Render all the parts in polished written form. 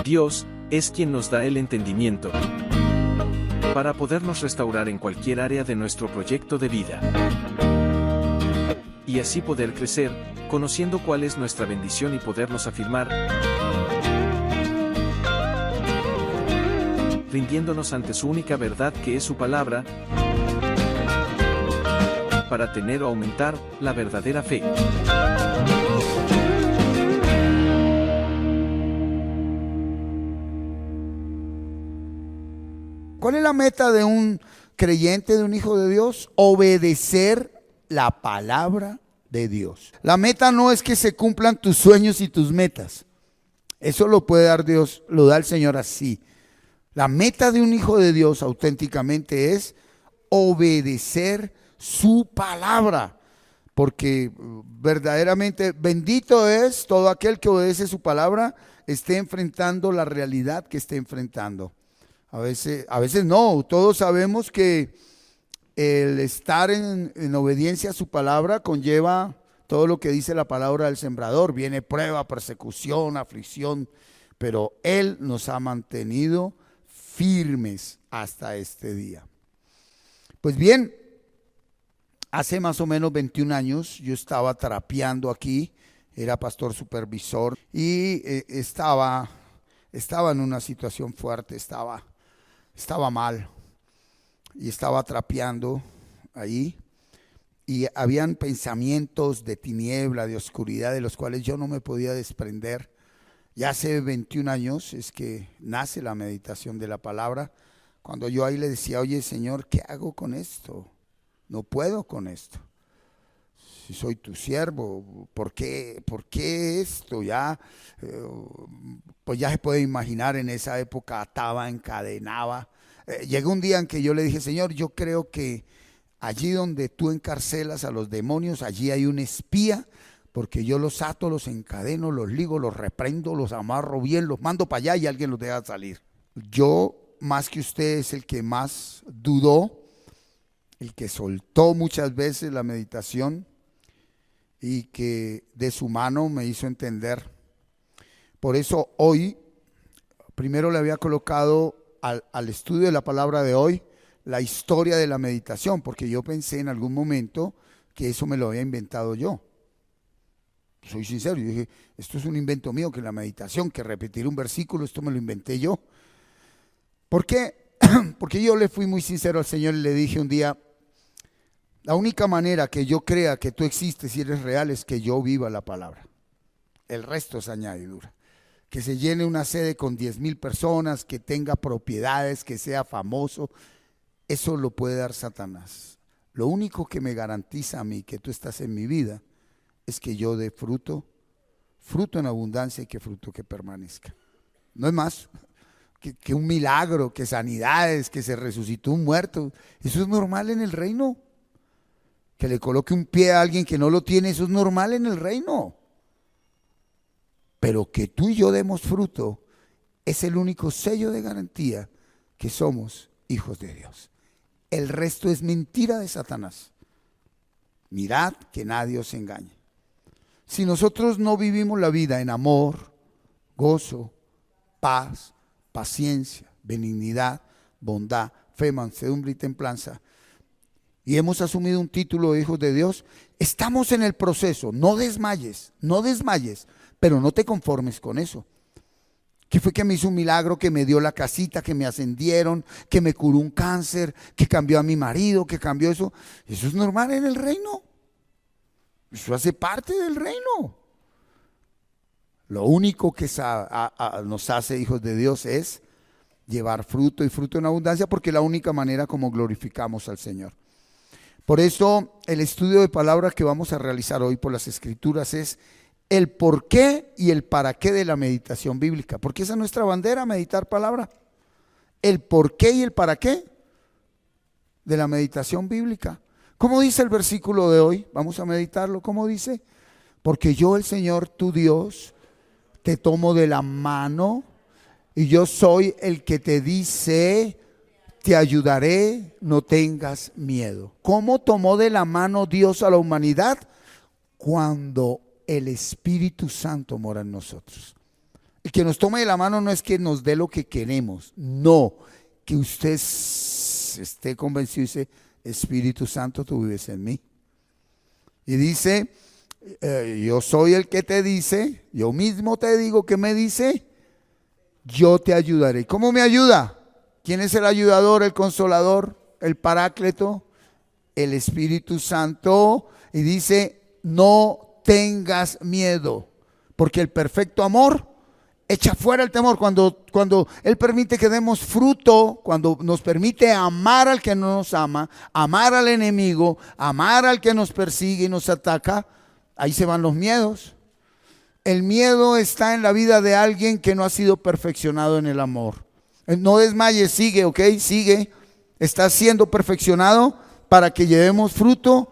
Dios es quien nos da el entendimiento para podernos restaurar en cualquier área de nuestro proyecto de vida. Y así poder crecer, conociendo cuál es nuestra bendición y podernos afirmar, rindiéndonos ante su única verdad que es su palabra, para tener o aumentar la verdadera fe. ¿Cuál es la meta de un creyente, de un hijo de Dios? Obedecer la palabra de Dios. La meta no es que se cumplan tus sueños y tus metas. Eso lo puede dar Dios, lo da el Señor así. La meta de un hijo de Dios auténticamente es obedecer su palabra. Porque verdaderamente bendito es todo aquel que obedece su palabra, esté enfrentando la realidad que esté enfrentando. A veces no, todos sabemos que el estar en obediencia a su palabra conlleva todo lo que dice la palabra del sembrador. Viene prueba, persecución, aflicción, pero Él nos ha mantenido firmes hasta este día. Pues bien, hace más o menos 21 años yo estaba trapeando aquí, era pastor supervisor y estaba en una situación fuerte, estaba mal y estaba trapeando ahí y habían pensamientos de tiniebla, de oscuridad, de los cuales yo no me podía desprender. Ya hace 21 años es que nace la meditación de la palabra, cuando yo ahí le decía, oye Señor, ¿qué hago con esto? No puedo con esto. Si soy tu siervo, ¿por qué esto? Ya, pues ya se puede imaginar, en esa época ataba, encadenaba. Llegó un día en que yo le dije, Señor, yo creo que allí donde tú encarcelas a los demonios, allí hay un espía, porque yo los ato, los encadeno, los ligo, los reprendo, los amarro bien, los mando para allá y alguien los deja salir. Yo, más que usted, es el que más dudó, el que soltó muchas veces la meditación y que de su mano me hizo entender. Por eso hoy, primero le había colocado al estudio de la palabra de hoy la historia de la meditación, porque yo pensé en algún momento que eso me lo había inventado yo. Soy sincero, yo dije, esto es un invento mío, que la meditación, que repetir un versículo, esto me lo inventé yo. ¿Por qué? Porque yo le fui muy sincero al Señor y le dije un día, la única manera que yo crea que tú existes y eres real es que yo viva la palabra. El resto es añadidura. Que se llene una sede con 10,000 personas, que tenga propiedades, que sea famoso, eso lo puede dar Satanás. Lo único que me garantiza a mí que tú estás en mi vida es que yo dé fruto en abundancia y que fruto que permanezca. No es más que un milagro, que sanidades, que se resucitó un muerto. Eso es normal en el reino. Que le coloque un pie a alguien que no lo tiene, eso es normal en el reino. Pero que tú y yo demos fruto es el único sello de garantía que somos hijos de Dios. El resto es mentira de Satanás. Mirad que nadie os engañe. Si nosotros no vivimos la vida en amor, gozo, paz, paciencia, benignidad, bondad, fe, mansedumbre y templanza, y hemos asumido un título de hijos de Dios, estamos en el proceso. No desmayes, pero no te conformes con eso. Que fue que me hizo un milagro, que me dio la casita, que me ascendieron, que me curó un cáncer, que cambió a mi marido, que cambió eso. Eso es normal en el reino. Eso hace parte del reino. Lo único que nos hace hijos de Dios es llevar fruto y fruto en abundancia, porque es la única manera como glorificamos al Señor. Por eso el estudio de palabra que vamos a realizar hoy por las Escrituras es el por qué y el para qué de la meditación bíblica, porque esa es nuestra bandera, meditar palabra. El por qué y el para qué de la meditación bíblica. ¿Cómo dice el versículo de hoy? Vamos a meditarlo. ¿Cómo dice? Porque yo, el Señor tu Dios, te tomo de la mano y yo soy el que te dice, te ayudaré, no tengas miedo. ¿Cómo tomó de la mano Dios a la humanidad? Cuando el Espíritu Santo mora en nosotros. El que nos tome de la mano no es que nos dé lo que queremos, no, que usted esté convencido y dice, Espíritu Santo, tú vives en mí. Y dice, yo soy el que te dice, yo mismo te digo que me dice, yo te ayudaré. ¿Cómo me ayuda? ¿Quién es el ayudador, el consolador, el paráclito? El Espíritu Santo. Y dice, no tengas miedo, porque el perfecto amor echa fuera el temor. Cuando Él permite que demos fruto, cuando nos permite amar al que no nos ama, amar al enemigo, amar al que nos persigue y nos ataca, ahí se van los miedos. El miedo está en la vida de alguien que no ha sido perfeccionado en el amor. No desmayes, sigue, ¿ok? Sigue. Está siendo perfeccionado para que llevemos fruto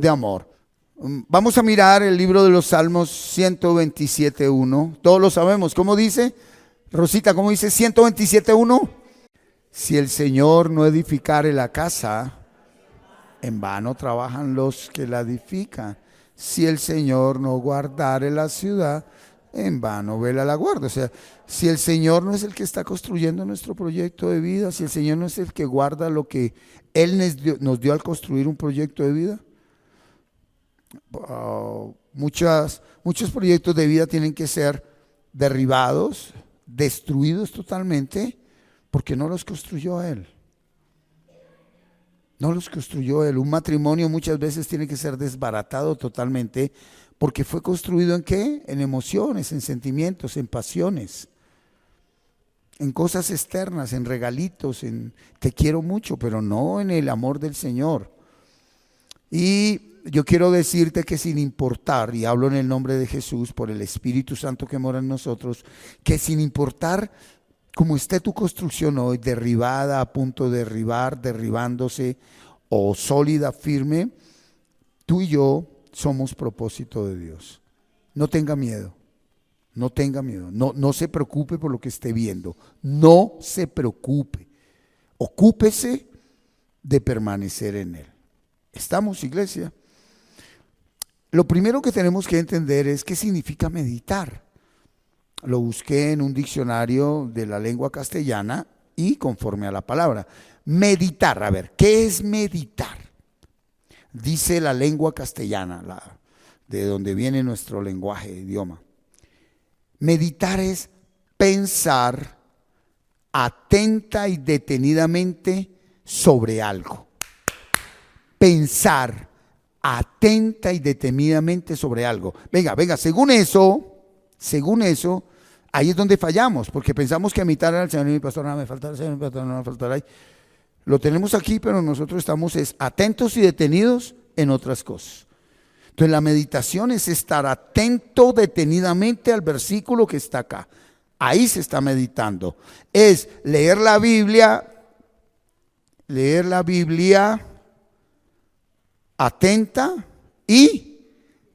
de amor. Vamos a mirar el libro de los Salmos 127.1. Todos lo sabemos. ¿Cómo dice? Rosita, ¿cómo dice 127.1? Si el Señor no edificare la casa, en vano trabajan los que la edifican. Si el Señor no guardare la ciudad, en vano vela la guarda. O sea, si el Señor no es el que está construyendo nuestro proyecto de vida, si el Señor no es el que guarda lo que Él nos dio al construir un proyecto de vida, muchos proyectos de vida tienen que ser derribados, destruidos totalmente, porque no los construyó Él. No los construyó Él. Un matrimonio muchas veces tiene que ser desbaratado totalmente, porque fue construido ¿en qué? En emociones, en sentimientos, en pasiones, en cosas externas, en regalitos, en te quiero mucho, pero no en el amor del Señor. Y yo quiero decirte que sin importar, y hablo en el nombre de Jesús, por el Espíritu Santo que mora en nosotros, que sin importar cómo esté tu construcción hoy, derribada, a punto de derribar, derribándose, o sólida, firme, tú y yo somos propósito de Dios. No tenga miedo, no tenga miedo, no se preocupe por lo que esté viendo, no se preocupe, ocúpese de permanecer en Él. ¿Estamos, iglesia? Lo primero que tenemos que entender es qué significa meditar. Lo busqué en un diccionario de la lengua castellana y conforme a la palabra. Meditar, a ver, ¿qué es meditar? Dice la lengua castellana, de donde viene nuestro lenguaje, idioma. Meditar es pensar atenta y detenidamente sobre algo. Pensar atenta y detenidamente sobre algo. Venga, según eso, ahí es donde fallamos, porque pensamos que meditar al Señor, mi pastor, no me falta el Señor, mi pastor, no me faltará. Lo tenemos aquí, pero nosotros estamos atentos y detenidos en otras cosas. Entonces la meditación es estar atento detenidamente al versículo que está acá. Ahí se está meditando. Es leer la Biblia atenta y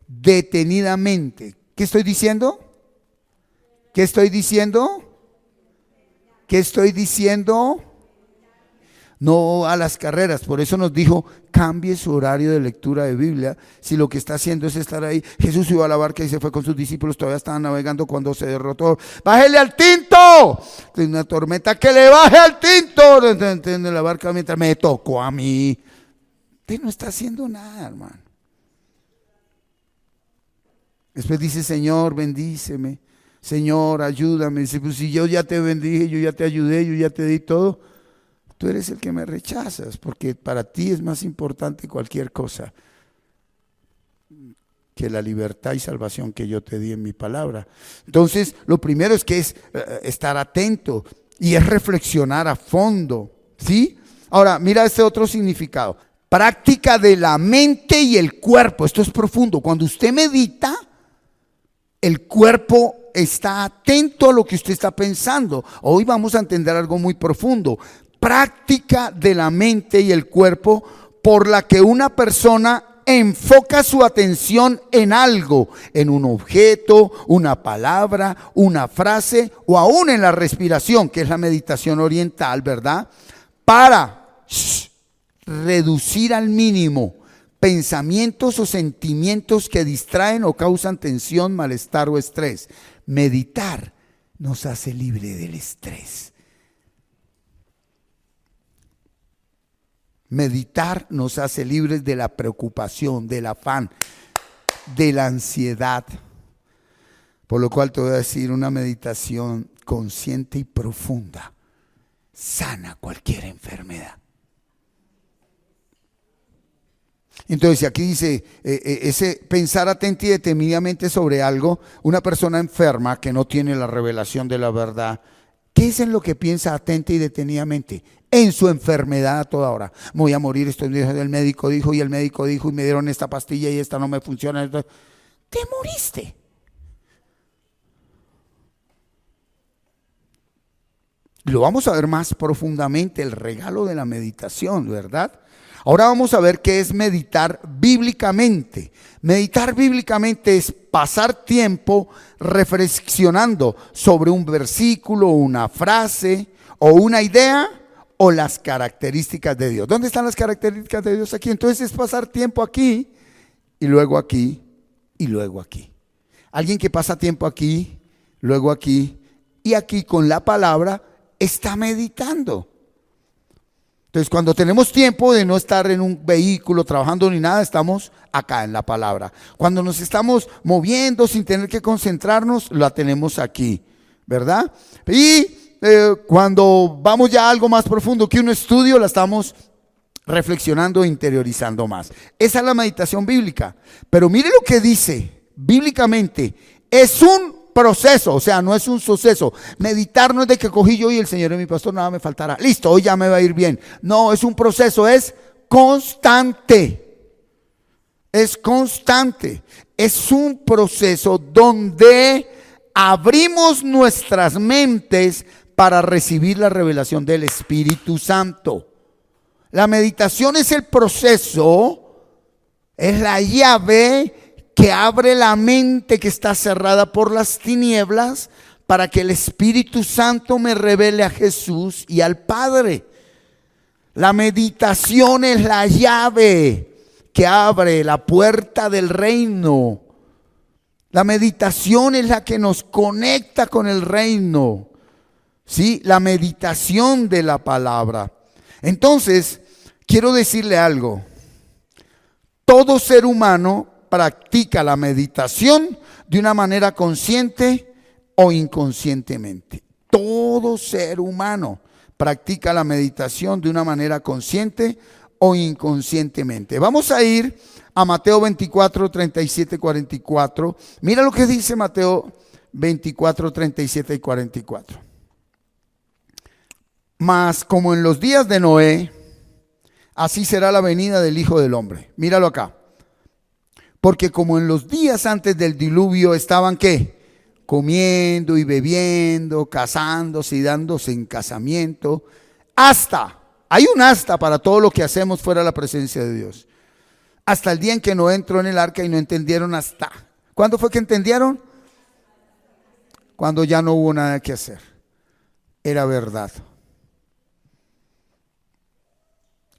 detenidamente. ¿Qué estoy diciendo? ¿Qué estoy diciendo? ¿Qué estoy diciendo? No a las carreras. Por eso nos dijo, cambie su horario de lectura de Biblia. Si lo que está haciendo es estar ahí. Jesús subió a la barca y se fue con sus discípulos, todavía estaban navegando cuando se derrotó. ¡Bájele al tinto! Tiene una tormenta, que le baje al tinto. En la barca mientras me tocó a mí. Usted no está haciendo nada, hermano. Después dice, Señor, bendíceme. Señor, ayúdame. Dice, pues si yo ya te bendije, yo ya te ayudé, yo ya te di todo. Tú eres el que me rechazas, porque para ti es más importante cualquier cosa que la libertad y salvación que yo te di en mi palabra. Entonces, lo primero es que es estar atento y es reflexionar a fondo, ¿sí? Ahora, mira este otro significado. Práctica de la mente y el cuerpo. Esto es profundo. Cuando usted medita, el cuerpo está atento a lo que usted está pensando. Hoy vamos a entender algo muy profundo. Práctica de la mente y el cuerpo por la que una persona enfoca su atención en algo, en un objeto, una palabra, una frase o aún en la respiración, que es la meditación oriental, ¿verdad? Para reducir al mínimo pensamientos o sentimientos que distraen o causan tensión, malestar o estrés. Meditar nos hace libre del estrés. Meditar nos hace libres de la preocupación, del afán, de la ansiedad. Por lo cual te voy a decir, una meditación consciente y profunda sana cualquier enfermedad. Entonces aquí dice, ese pensar atenta y detenidamente sobre algo, una persona enferma que no tiene la revelación de la verdad, ¿qué es en lo que piensa atenta y detenidamente? En su enfermedad a toda hora. Me voy a morir, estoy el médico dijo, y el médico dijo, y me dieron esta pastilla y esta no me funciona. Te moriste. Lo vamos a ver más profundamente, el regalo de la meditación, ¿verdad? Ahora vamos a ver qué es meditar bíblicamente. Meditar bíblicamente es pasar tiempo reflexionando sobre un versículo, una frase o una idea o las características de Dios. ¿Dónde están las características de Dios? Aquí. Entonces es pasar tiempo aquí y luego aquí y luego aquí. Alguien que pasa tiempo aquí, luego aquí y aquí con la palabra está meditando. Entonces, cuando tenemos tiempo de no estar en un vehículo trabajando ni nada, estamos acá en la palabra. Cuando nos estamos moviendo sin tener que concentrarnos, la tenemos aquí, ¿verdad? Y cuando vamos ya a algo más profundo que un estudio, la estamos reflexionando e interiorizando más. Esa es la meditación bíblica. Pero mire lo que dice bíblicamente. Es un proceso, o sea, no es un suceso. Meditar no es de que cogí yo y el Señor es mi pastor, nada me faltará. Listo, hoy ya me va a ir bien. No, es un proceso, es constante. Es constante. Es un proceso donde abrimos nuestras mentes para recibir la revelación del Espíritu Santo. La meditación es el proceso, es la llave que abre la mente que está cerrada por las tinieblas para que el Espíritu Santo me revele a Jesús y al Padre. La meditación es la llave que abre la puerta del reino. La meditación es la que nos conecta con el reino. ¿Sí? La meditación de la palabra. Entonces, quiero decirle algo. Todo ser humano practica la meditación de una manera consciente o inconscientemente. Todo ser humano practica la meditación de una manera consciente o inconscientemente. Vamos a ir a Mateo 24, 37 y 44. Mira lo que dice Mateo 24, 37 y 44. Mas como en los días de Noé, así será la venida del Hijo del Hombre. Míralo acá. Porque como en los días antes del diluvio estaban, ¿qué? Comiendo y bebiendo, casándose y dándose en casamiento. Hay un hasta para todo lo que hacemos fuera de la presencia de Dios. Hasta el día en que Noé entró en el arca y no entendieron hasta. ¿Cuándo fue que entendieron? Cuando ya no hubo nada que hacer. Era verdad.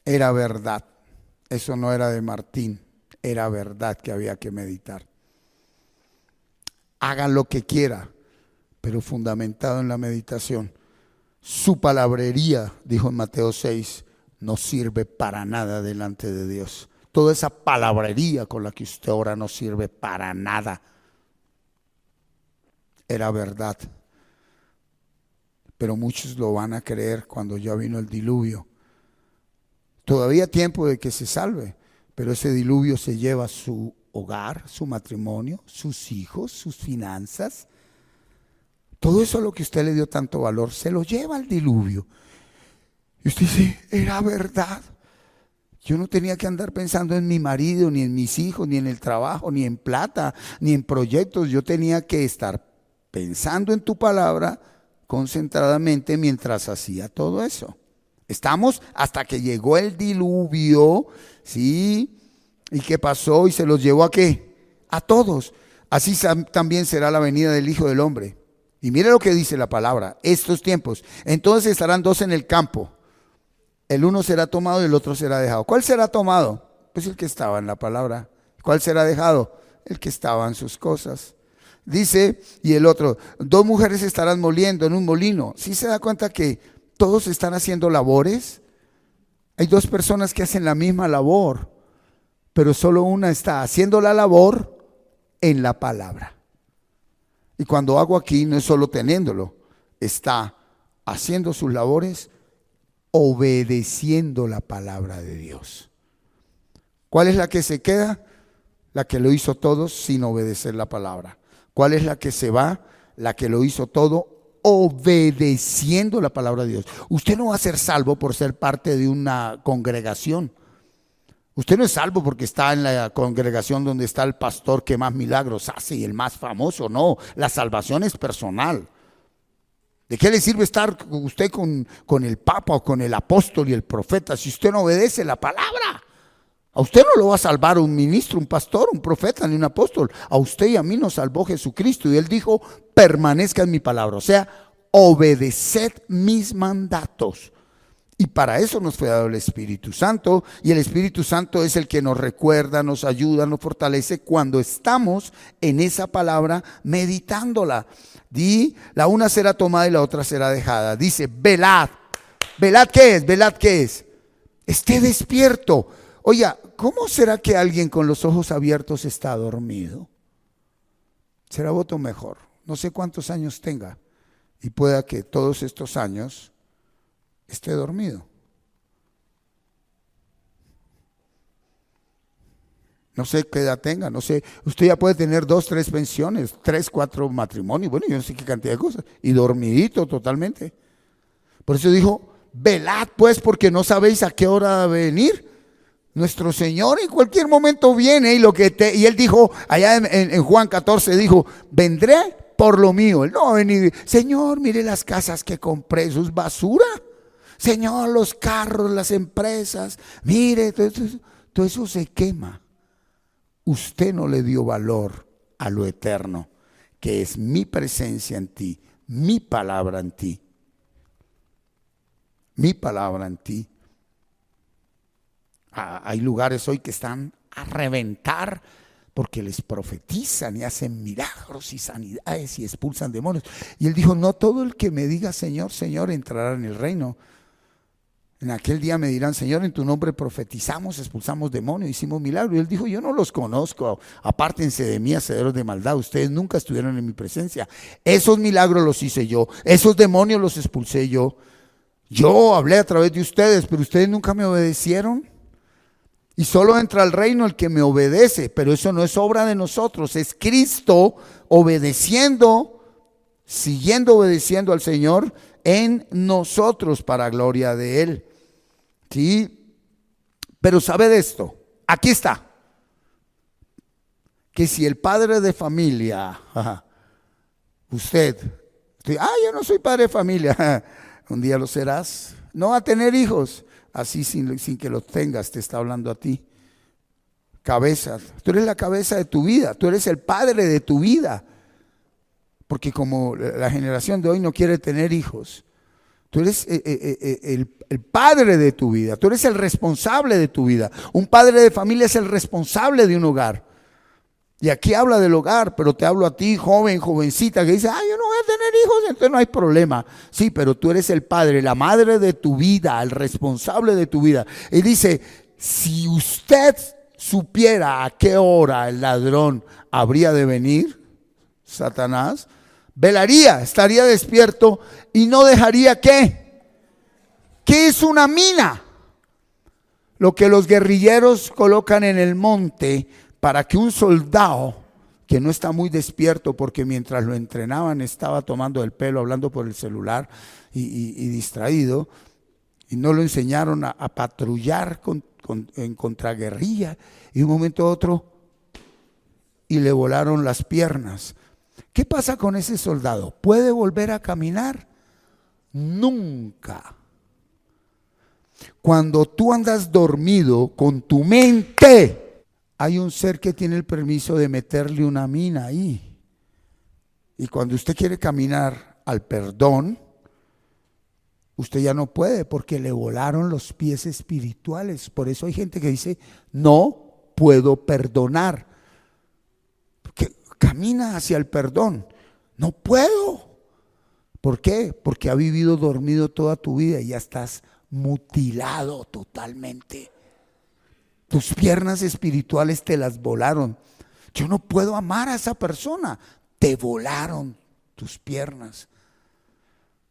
Era verdad. Eso no era de Martín. Era verdad que había que meditar. Hagan lo que quiera, pero fundamentado en la meditación. Su palabrería, dijo en Mateo 6, no sirve para nada delante de Dios. Toda esa palabrería con la que usted ora no sirve para nada. Era verdad. Pero muchos lo van a creer cuando ya vino el diluvio. Todavía tiempo de que se salve. Pero ese diluvio se lleva su hogar, su matrimonio, sus hijos, sus finanzas. Todo eso a lo que usted le dio tanto valor, se lo lleva el diluvio. Y usted dice, era verdad. Yo no tenía que andar pensando en mi marido, ni en mis hijos, ni en el trabajo, ni en plata, ni en proyectos. Yo tenía que estar pensando en tu palabra concentradamente mientras hacía todo eso. Estamos hasta que llegó el diluvio, ¿sí? ¿Y qué pasó? Y se los llevó ¿a qué? A todos. Así también será la venida del Hijo del Hombre. Y mire lo que dice la palabra, estos tiempos. Entonces estarán dos en el campo. El uno será tomado y el otro será dejado. ¿Cuál será tomado? Pues el que estaba en la palabra. ¿Cuál será dejado? El que estaba en sus cosas. Dice, y el otro, 2 mujeres estarán moliendo en un molino. ¿Sí se da cuenta que todos están haciendo labores? Hay 2 personas que hacen la misma labor, pero solo una está haciendo la labor en la palabra. Y cuando hago aquí, no es solo teniéndolo, está haciendo sus labores, obedeciendo la palabra de Dios. ¿Cuál es la que se queda? La que lo hizo todo sin obedecer la palabra. ¿Cuál es la que se va? La que lo hizo todo obedeciendo la palabra de Dios. Usted no va a ser salvo por ser parte de una congregación. Usted no es salvo porque está en la congregación donde está el pastor que más milagros hace y el más famoso. No, la salvación es personal. ¿De qué le sirve estar usted con el Papa o con el apóstol y el profeta si usted no obedece la palabra? A usted no lo va a salvar un ministro, un pastor, un profeta, ni un apóstol. A usted y a mí nos salvó Jesucristo. Y Él dijo, permanezca en mi palabra. O sea, obedeced mis mandatos. Y para eso nos fue dado el Espíritu Santo. Y el Espíritu Santo es el que nos recuerda, nos ayuda, nos fortalece cuando estamos en esa palabra meditándola. La una será tomada y la otra será dejada. Dice, velad. ¿Velad qué es? ¿Velad qué es? Esté despierto. Oiga, ¿cómo será que alguien con los ojos abiertos está dormido? Será voto mejor. No sé cuántos años tenga y pueda que todos estos años esté dormido. No sé qué edad tenga, no sé. Usted ya puede tener 2, 3 pensiones, 3, 4 matrimonios, bueno, yo no sé qué cantidad de cosas. Y dormidito totalmente. Por eso dijo, velad pues porque no sabéis a qué hora va a venir. Nuestro Señor en cualquier momento viene y Él dijo, allá en Juan 14 dijo, vendré por lo mío. Él no va a venir, Señor, mire las casas que compré, eso es basura. Señor, los carros, las empresas, mire, todo eso se quema. Usted no le dio valor a lo eterno, que es mi presencia en ti, mi palabra en ti. Mi palabra en ti. Hay lugares hoy que están a reventar porque les profetizan y hacen milagros y sanidades y expulsan demonios. Y Él dijo, no todo el que me diga Señor, Señor entrará en el reino. En aquel día me dirán, Señor, en tu nombre profetizamos, expulsamos demonios, hicimos milagros. Y Él dijo, yo no los conozco, apártense de mí, hacedores de maldad, ustedes nunca estuvieron en mi presencia. Esos milagros los hice yo, esos demonios los expulsé yo. Yo hablé a través de ustedes, pero ustedes nunca me obedecieron. Y solo entra al reino el que me obedece, pero eso no es obra de nosotros, es Cristo obedeciendo, obedeciendo al Señor en nosotros para gloria de Él. ¿Sí? Pero sabe de esto, aquí está, que si el padre de familia, usted, yo no soy padre de familia, un día lo serás, no va a tener hijos. Así sin que los tengas, te está hablando a ti. Cabeza, tú eres la cabeza de tu vida, tú eres el padre de tu vida. Porque como la generación de hoy no quiere tener hijos, tú eres el padre de tu vida, tú eres el responsable de tu vida. Un padre de familia es el responsable de un hogar. Y aquí habla del hogar, pero te hablo a ti, joven, jovencita, que dice, yo no voy a tener hijos, entonces no hay problema. Sí, pero tú eres el padre, la madre de tu vida, el responsable de tu vida. Y dice, si usted supiera a qué hora el ladrón habría de venir, Satanás, velaría, estaría despierto y no dejaría ¿qué? ¿Qué es una mina? Lo que los guerrilleros colocan en el monte para que un soldado que no está muy despierto porque mientras lo entrenaban estaba tomando el pelo, hablando por el celular y distraído, y no lo enseñaron a patrullar en contraguerrilla, y de un momento a otro y le volaron las piernas. ¿Qué pasa con ese soldado? ¿Puede volver a caminar? Nunca. Cuando tú andas dormido con tu mente, hay un ser que tiene el permiso de meterle una mina ahí. Y cuando usted quiere caminar al perdón, usted ya no puede porque le volaron los pies espirituales. Por eso hay gente que dice, no puedo perdonar. camina hacia el perdón. No puedo. ¿Por qué? Porque has vivido dormido toda tu vida y ya estás mutilado totalmente. Tus piernas espirituales te las volaron. Yo no puedo amar a esa persona. Te volaron tus piernas.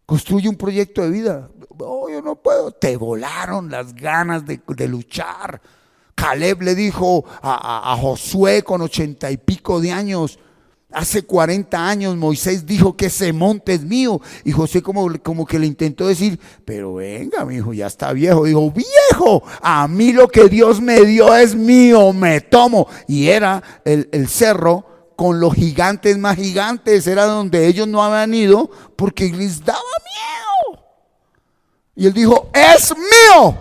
Construye un proyecto de vida. Oh, yo no puedo. Te volaron las ganas de luchar. Caleb le dijo a Josué con 80 y pico de años, hace 40 años Moisés dijo que ese monte es mío. Y Josué como que le intentó decir, pero venga, mi hijo, ya está viejo. Dijo, viejo, a mí lo que Dios me dio es mío, me tomo. Y era el cerro con los gigantes más gigantes, era donde ellos no habían ido porque les daba miedo. Y él dijo, es mío.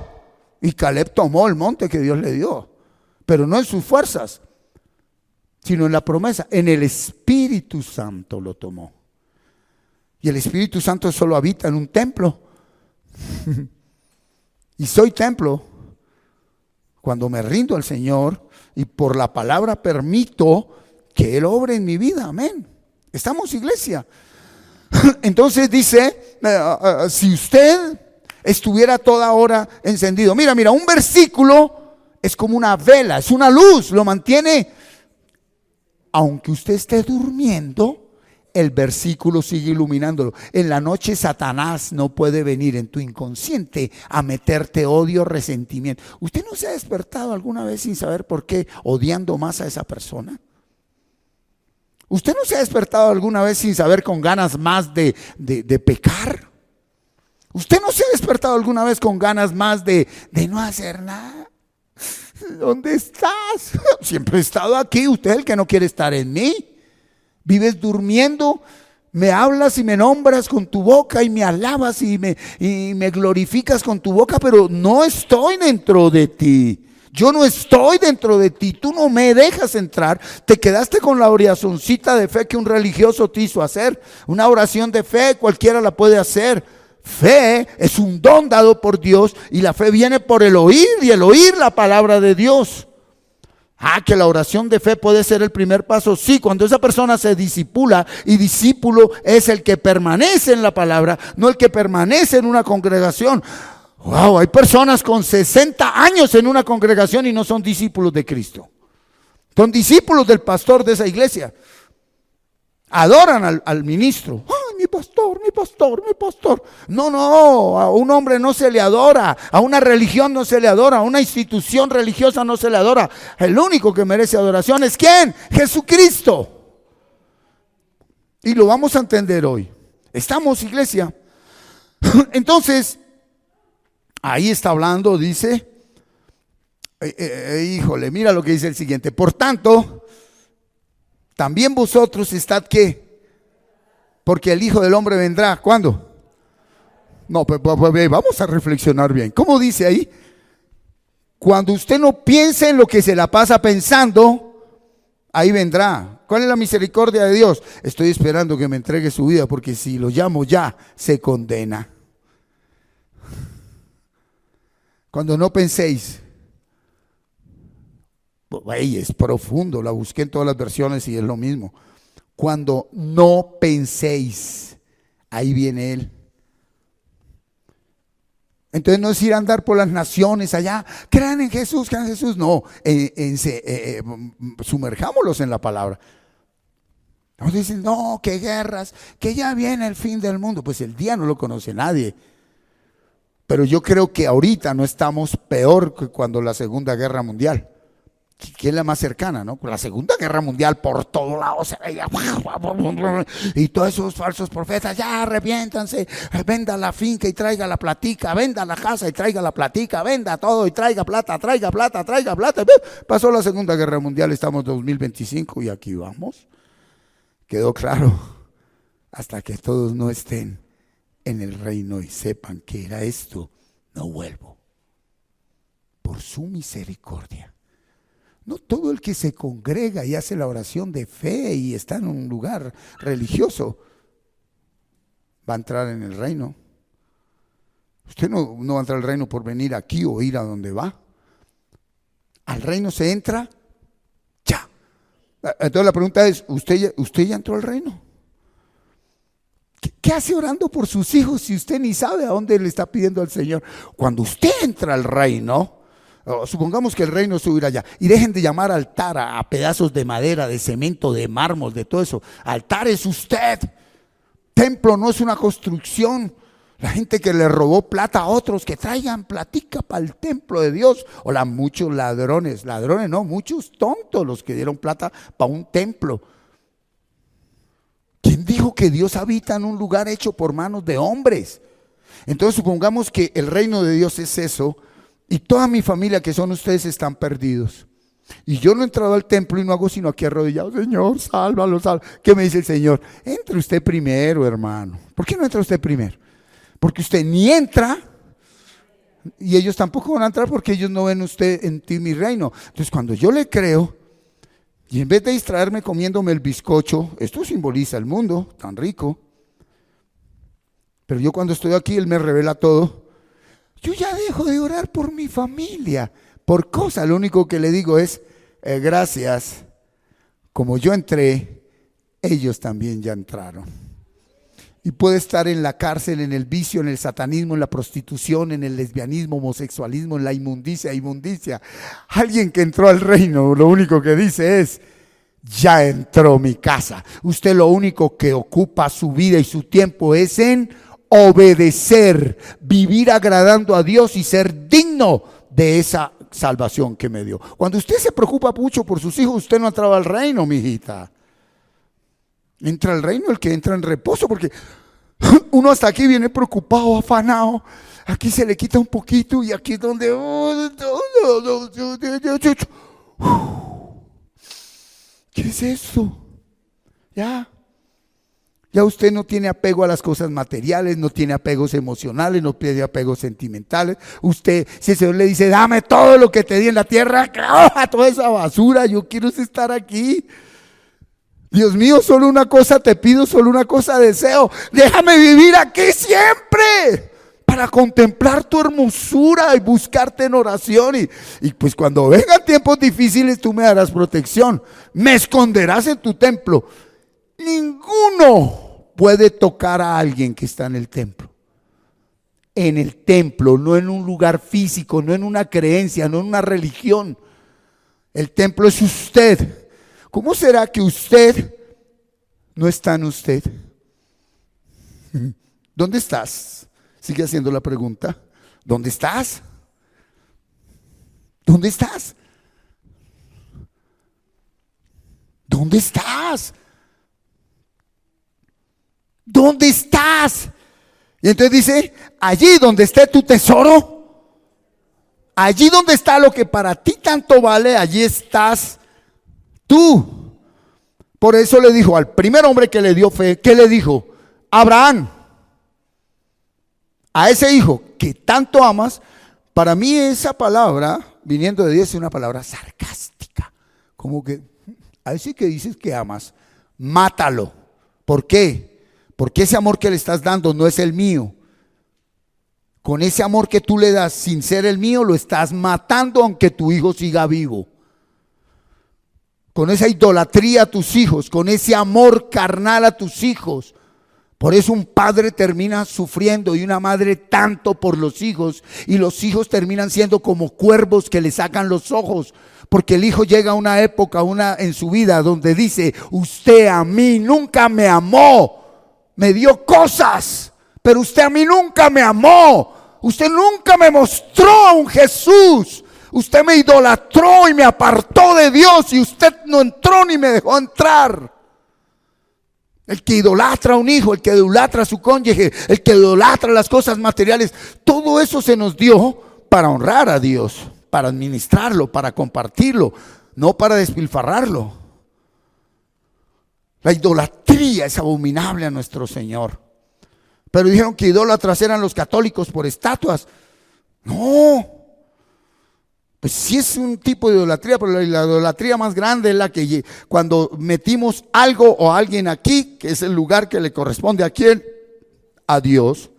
Y Caleb tomó el monte que Dios le dio, pero no en sus fuerzas, sino en la promesa. En el Espíritu Santo lo tomó. Y el Espíritu Santo solo habita en un templo. Y soy templo cuando me rindo al Señor y por la palabra permito que Él obre en mi vida. Amén. Estamos, iglesia. Entonces dice, si usted estuviera toda hora encendido. Mira, un versículo es como una vela, es una luz, lo mantiene. Aunque usted esté durmiendo, el versículo sigue iluminándolo. En la noche Satanás no puede venir en tu inconsciente a meterte odio, resentimiento. ¿Usted no se ha despertado alguna vez sin saber por qué odiando más a esa persona? ¿Usted no se ha despertado alguna vez sin saber con ganas más de pecar? ¿Usted no se ha despertado alguna vez con ganas más de no hacer nada? ¿Dónde estás? Siempre he estado aquí. Usted es el que no quiere estar en mí. Vives durmiendo, me hablas y me nombras con tu boca y me alabas y me glorificas con tu boca, pero no estoy dentro de ti. Yo no estoy dentro de ti, tú no me dejas entrar. Te quedaste con la oracioncita de fe que un religioso te hizo hacer. Una oración de fe cualquiera la puede hacer. Fe es un don dado por Dios y la fe viene por el oír y el oír la palabra de Dios. Que la oración de fe puede ser el primer paso. Sí, cuando esa persona se discipula, y discípulo es el que permanece en la palabra, no el que permanece en una congregación. Wow, hay personas con 60 años en una congregación y no son discípulos de Cristo. Son discípulos del pastor de esa iglesia. Adoran al ministro. Mi pastor, mi pastor, mi pastor. No, a un hombre no se le adora, a una religión no se le adora, a una institución religiosa no se le adora. El único que merece adoración es ¿quién? Jesucristo. Y lo vamos a entender hoy. Estamos, iglesia. Entonces, ahí está hablando, dice, híjole, mira lo que dice el siguiente. Por tanto, también vosotros estad ¿qué? Porque el Hijo del Hombre vendrá. ¿Cuándo? No, pues vamos a reflexionar bien. ¿Cómo dice ahí? Cuando usted no piense en lo que se la pasa pensando, ahí vendrá. ¿Cuál es la misericordia de Dios? Estoy esperando que me entregue su vida, porque si lo llamo ya, se condena. Cuando no penséis. Es profundo, la busqué en todas las versiones y es lo mismo. Cuando no penséis, ahí viene Él. Entonces no es ir a andar por las naciones allá, crean en Jesús, crean en Jesús. No, sumerjámoslos en la palabra. Nos dicen, no, que guerras, que ya viene el fin del mundo. Pues el día no lo conoce nadie. Pero yo creo que ahorita no estamos peor que cuando la Segunda Guerra Mundial. Que es la más cercana, ¿no? La Segunda Guerra Mundial por todos lados se veía, y todos esos falsos profetas, ya reviéntanse, venda la finca y traiga la platica, venda la casa y traiga la platica, venda todo y traiga plata, traiga plata, traiga plata. Pasó la Segunda Guerra Mundial, estamos en 2025 y aquí vamos. Quedó claro, hasta que todos no estén en el reino y sepan que era esto, no vuelvo. Por su misericordia. No todo el que se congrega y hace la oración de fe y está en un lugar religioso va a entrar en el reino. Usted no va a entrar al reino por venir aquí o ir a donde va. Al reino se entra ya. Entonces la pregunta es, ¿usted ya entró al reino? ¿Qué hace orando por sus hijos si usted ni sabe a dónde le está pidiendo al Señor? Cuando usted entra al reino, supongamos que el reino se hubiera allá, y dejen de llamar altar a pedazos de madera, de cemento, de mármol, de todo eso. Altar es usted. Templo no es una construcción. La gente que le robó plata a otros, que traigan platica para el templo de Dios. O muchos ladrones no, muchos tontos los que dieron plata para un templo. ¿Quién dijo que Dios habita en un lugar hecho por manos de hombres? Entonces supongamos que el reino de Dios es eso, y toda mi familia que son ustedes están perdidos. Y yo no he entrado al templo y no hago sino aquí arrodillado. Señor, sálvalo, sálvalo. ¿Qué me dice el Señor? Entre usted primero, hermano. ¿Por qué no entra usted primero? Porque usted ni entra y ellos tampoco van a entrar porque ellos no ven usted en ti mi reino. Entonces cuando yo le creo y en vez de distraerme comiéndome el bizcocho, esto simboliza el mundo tan rico, pero yo cuando estoy aquí Él me revela todo. Yo ya dejo de orar por mi familia, por cosas. Lo único que le digo es gracias, como yo entré, ellos también ya entraron. Y puede estar en la cárcel, en el vicio, en el satanismo, en la prostitución, en el lesbianismo, homosexualismo, en la inmundicia. Alguien que entró al reino, lo único que dice es, ya entró mi casa. Usted lo único que ocupa su vida y su tiempo es en obedecer, vivir agradando a Dios y ser digno de esa salvación que me dio. Cuando usted se preocupa mucho por sus hijos, usted no ha entrado al reino, mijita. Entra al reino el que entra en reposo, porque uno hasta aquí viene preocupado, afanado. Aquí se le quita un poquito y aquí es donde... ¿Qué es eso? Ya usted no tiene apego a las cosas materiales, no tiene apegos emocionales, no tiene apegos sentimentales. Usted, si el Señor le dice, dame todo lo que te di en la tierra, toda esa basura, yo quiero estar aquí. Dios mío, solo una cosa te pido, solo una cosa deseo. Déjame vivir aquí siempre para contemplar tu hermosura y buscarte en oración. Y pues cuando vengan tiempos difíciles tú me darás protección. Me esconderás en tu templo. Ninguno puede tocar a alguien que está en el templo. En el templo, no en un lugar físico, no en una creencia, no en una religión. El templo es usted. ¿Cómo será que usted no está en usted? ¿Dónde estás? Sigue haciendo la pregunta. ¿Dónde estás? ¿Dónde estás? ¿Dónde estás? ¿Dónde estás? Y entonces dice, allí donde esté tu tesoro, allí donde está lo que para ti tanto vale, allí estás tú. Por eso le dijo al primer hombre que le dio fe, ¿qué le dijo? Abraham, a ese hijo que tanto amas. Para mí esa palabra, viniendo de Dios, es una palabra sarcástica. Como que, a ese que dices que amas, mátalo. ¿Por qué? Porque ese amor que le estás dando no es el mío. Con ese amor que tú le das sin ser el mío, lo estás matando aunque tu hijo siga vivo. Con esa idolatría a tus hijos, con ese amor carnal a tus hijos. Por eso un padre termina sufriendo y una madre tanto por los hijos, y los hijos terminan siendo como cuervos que le sacan los ojos, porque el hijo llega a una época en su vida donde dice, usted a mí nunca me amó, me dio cosas, pero usted a mí nunca me amó, usted nunca me mostró a un Jesús. Usted me idolatró y me apartó de Dios y usted no entró ni me dejó entrar. El que idolatra a un hijo, el que idolatra a su cónyuge, el que idolatra las cosas materiales, todo eso se nos dio para honrar a Dios, para administrarlo, para compartirlo, no para despilfarrarlo. La idolatría es abominable a nuestro Señor. Pero dijeron que idólatras eran los católicos por estatuas. No. Pues sí es un tipo de idolatría, pero la idolatría más grande es la que cuando metimos algo o alguien aquí, que es el lugar que le corresponde a quién, a Dios.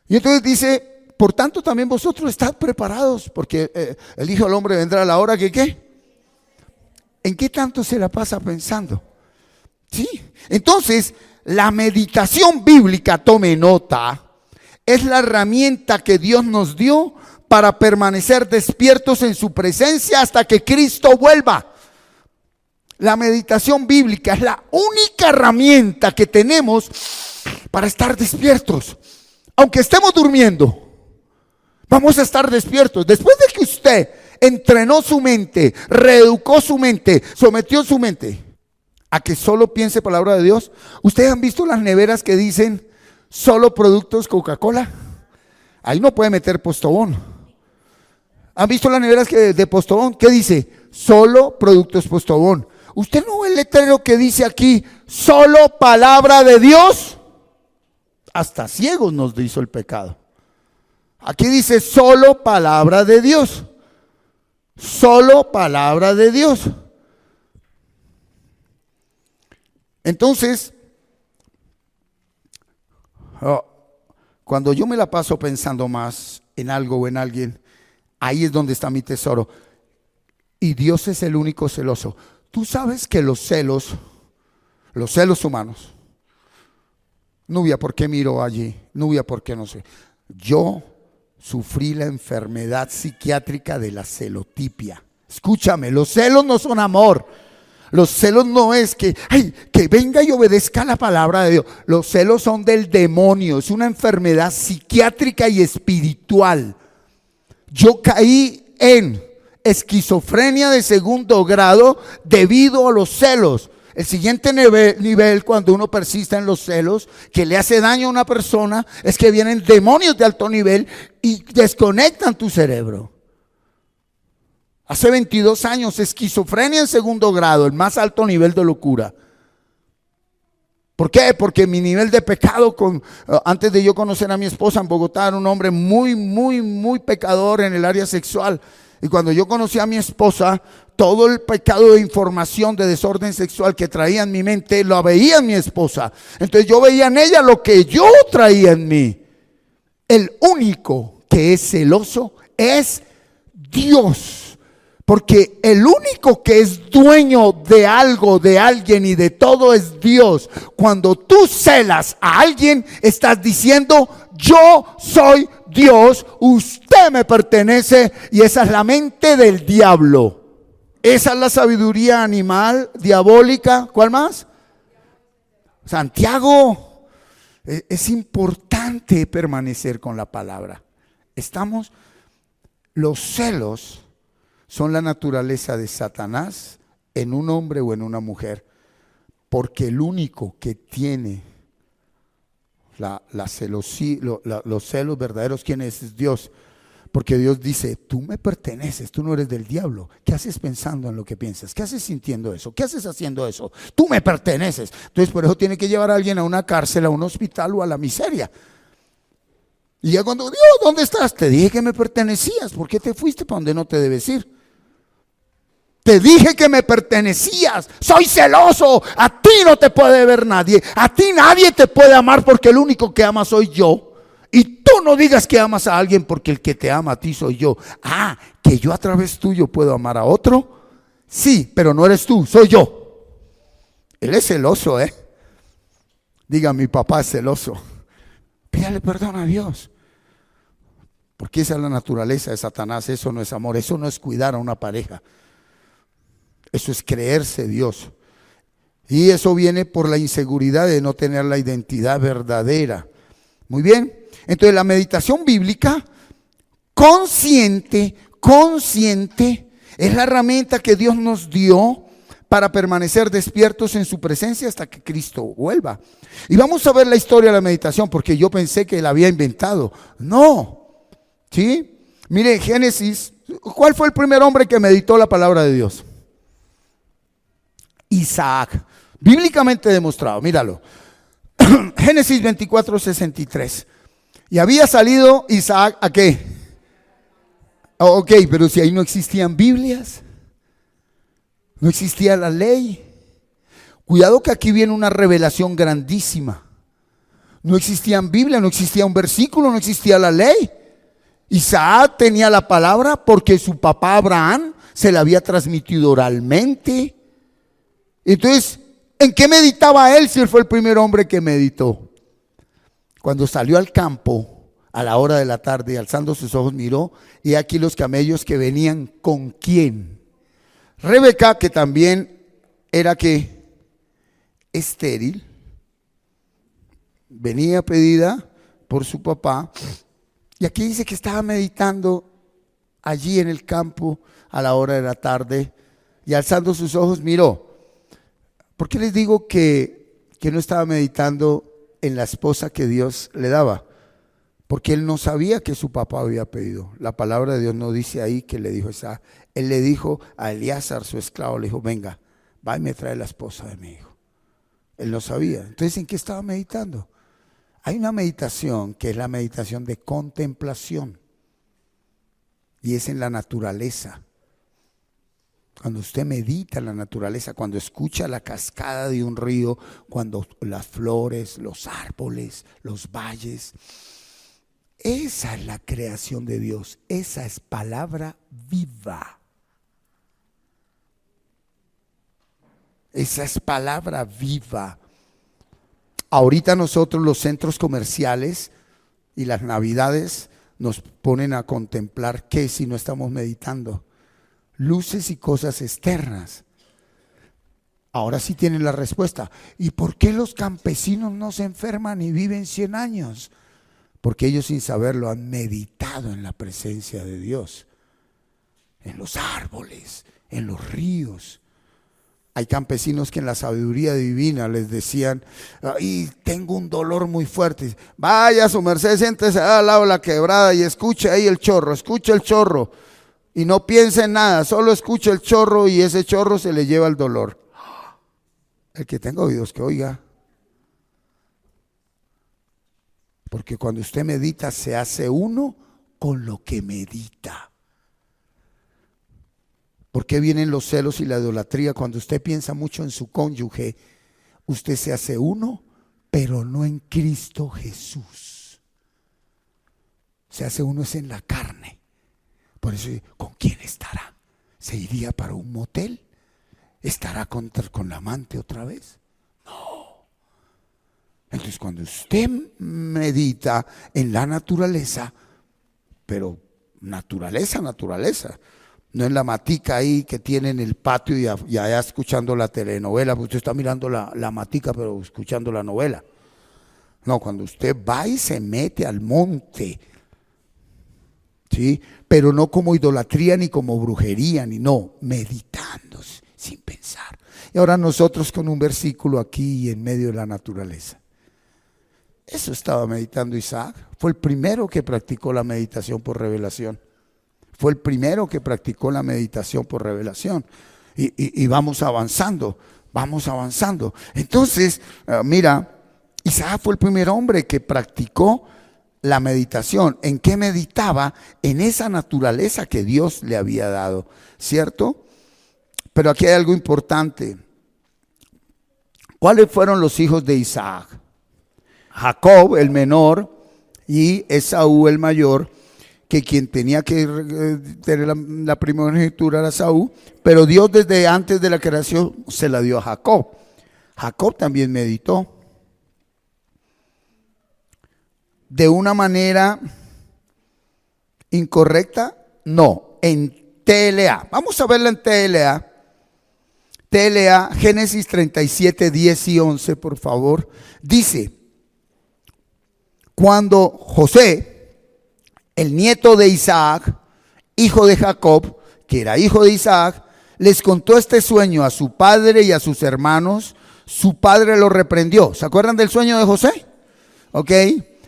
Y entonces dice, por tanto también vosotros estad preparados, porque el Hijo del Hombre vendrá a la hora que ¿qué? ¿En qué tanto se la pasa pensando? Sí. Entonces, la meditación bíblica, tome nota, es la herramienta que Dios nos dio para permanecer despiertos en su presencia hasta que Cristo vuelva. La meditación bíblica es la única herramienta que tenemos para estar despiertos. Aunque estemos durmiendo, vamos a estar despiertos. Después de que usted entrenó su mente, reeducó su mente, sometió su mente a que solo piense palabra de Dios. ¿Ustedes han visto las neveras que dicen solo productos Coca-Cola? Ahí no puede meter Postobón. ¿Han visto las neveras de Postobón? ¿Qué dice? Solo productos Postobón. ¿Usted no ve el letrero que dice aquí solo palabra de Dios? Hasta ciegos nos hizo el pecado. Aquí dice solo palabra de Dios. Solo palabra de Dios. Entonces, cuando yo me la paso pensando más en algo o en alguien, ahí es donde está mi tesoro. Y Dios es el único celoso. Tú sabes que los celos humanos, Nubia, ¿por qué miro allí? Nubia, ¿por qué no sé? Yo sufrí la enfermedad psiquiátrica de la celotipia. Escúchame, los celos no son amor. Los celos no es que venga y obedezca la palabra de Dios. Los celos son del demonio. Es una enfermedad psiquiátrica y espiritual. Yo caí en esquizofrenia de segundo grado debido a los celos. El siguiente nivel, cuando uno persiste en los celos, que le hace daño a una persona, es que vienen demonios de alto nivel y desconectan tu cerebro. Hace 22 años, esquizofrenia en segundo grado, el más alto nivel de locura. ¿Por qué? Porque mi nivel de pecado, antes de yo conocer a mi esposa en Bogotá, era un hombre muy pecador en el área sexual. Y cuando yo conocí a mi esposa, todo el pecado de información, de desorden sexual que traía en mi mente, lo veía en mi esposa. Entonces yo veía en ella lo que yo traía en mí. El único que es celoso es Dios. Porque el único que es dueño de algo, de alguien y de todo es Dios. Cuando tú celas a alguien, estás diciendo: yo soy Dios, usted me pertenece. Y esa es la mente del diablo. Esa es la sabiduría animal, diabólica. ¿Cuál más? Santiago. Es importante permanecer con la palabra. Los celos son la naturaleza de Satanás en un hombre o en una mujer, porque el único que tiene los celos verdaderos, ¿quién es? Es Dios. Porque Dios dice: tú me perteneces, tú no eres del diablo. ¿Qué haces pensando en lo que piensas? ¿Qué haces sintiendo eso? ¿Qué haces haciendo eso? Tú me perteneces. Entonces por eso tiene que llevar a alguien a una cárcel, a un hospital o a la miseria. Y ya cuando: Dios, ¿dónde estás? Te dije que me pertenecías. ¿Por qué te fuiste para donde no te debes ir? Te dije que me pertenecías. Soy celoso. A ti no te puede ver nadie. A ti nadie te puede amar, porque el único que ama soy yo. Y tú no digas que amas a alguien, porque el que te ama a ti soy yo. Ah, que yo a través tuyo puedo amar a otro. Sí, pero no eres tú, soy yo. Él es celoso, Diga: mi papá es celoso. Pídale perdón a Dios. Porque esa es la naturaleza de Satanás. Eso no es amor. Eso no es cuidar a una pareja. Eso es creerse Dios. Y eso viene por la inseguridad de no tener la identidad verdadera. Muy bien. Entonces la meditación bíblica consciente, es la herramienta que Dios nos dio para permanecer despiertos en su presencia hasta que Cristo vuelva. Y vamos a ver la historia de la meditación, porque yo pensé que la había inventado. No. ¿Sí? Mire, Génesis, ¿cuál fue el primer hombre que meditó la palabra de Dios? Isaac, bíblicamente demostrado, míralo. Génesis 24:63. Y había salido Isaac, ¿a qué? Ok, pero si ahí no existían Biblias, no existía la ley. Cuidado que aquí viene una revelación grandísima. No existían Biblias, no existía un versículo, no existía la ley. Isaac tenía la palabra porque su papá Abraham se la había transmitido oralmente. Entonces, ¿en qué meditaba él si él fue el primer hombre que meditó? Cuando salió al campo a la hora de la tarde, alzando sus ojos miró, y aquí los camellos que venían, ¿con quién? Rebeca, que también era que estéril, venía pedida por su papá, y aquí dice que estaba meditando allí en el campo a la hora de la tarde, y alzando sus ojos miró. ¿Por qué les digo que no estaba meditando en la esposa que Dios le daba? Porque él no sabía que su papá había pedido. La palabra de Dios no dice ahí que le dijo esa. Él le dijo a Elíasar, su esclavo, le dijo, venga, va y me trae la esposa de mi hijo. Él no sabía. Entonces, ¿en qué estaba meditando? Hay una meditación que es la meditación de contemplación. Y es en la naturaleza. Cuando usted medita en la naturaleza, cuando escucha la cascada de un río, cuando las flores, los árboles, los valles, esa es la creación de Dios, esa es palabra viva. Esa es palabra viva. Ahorita nosotros los centros comerciales y las navidades nos ponen a contemplar qué si no estamos meditando. Luces y cosas externas. Ahora sí tienen la respuesta. ¿Y por qué los campesinos no se enferman y viven 100 años? Porque ellos sin saberlo han meditado en la presencia de Dios. En los árboles, en los ríos. Hay campesinos que en la sabiduría divina les decían, ay, tengo un dolor muy fuerte. Vaya su merced, siéntese al lado de la quebrada y escuche ahí el chorro, escuche el chorro. Y no piense en nada, solo escuche el chorro y ese chorro se le lleva el dolor. El que tenga oídos que oiga. Porque cuando usted medita se hace uno con lo que medita. ¿Por qué vienen los celos y la idolatría? Cuando usted piensa mucho en su cónyuge, usted se hace uno, pero no en Cristo Jesús. Se hace uno es en la carne. Por eso, ¿con quién estará? ¿Se iría para un motel? ¿Estará con la amante otra vez? No. Entonces cuando usted medita en la naturaleza, pero naturaleza, no en la matica ahí que tiene en el patio y allá escuchando la telenovela, porque usted está mirando la matica pero escuchando la novela. No, cuando usted va y se mete al monte, ¿sí? Pero no como idolatría ni como brujería, no, meditando sin pensar. Y ahora nosotros con un versículo aquí en medio de la naturaleza. Eso estaba meditando Isaac. Fue el primero que practicó la meditación por revelación. Fue el primero que practicó la meditación por revelación. Y vamos avanzando. Entonces, mira, Isaac fue el primer hombre que practicó la meditación. ¿En qué meditaba? En esa naturaleza que Dios le había dado, ¿cierto? Pero aquí hay algo importante. ¿Cuáles fueron los hijos de Isaac? Jacob, el menor, y Esaú, el mayor, que quien tenía que tener la primogenitura era Esaú, pero Dios desde antes de la creación se la dio a Jacob. Jacob también meditó. De una manera incorrecta, no, en TLA. Vamos a verla en TLA. TLA, Génesis 37, 10 y 11, por favor. Dice, cuando José, el nieto de Isaac, hijo de Jacob, que era hijo de Isaac, les contó este sueño a su padre y a sus hermanos, su padre lo reprendió. ¿Se acuerdan del sueño de José? ¿Ok?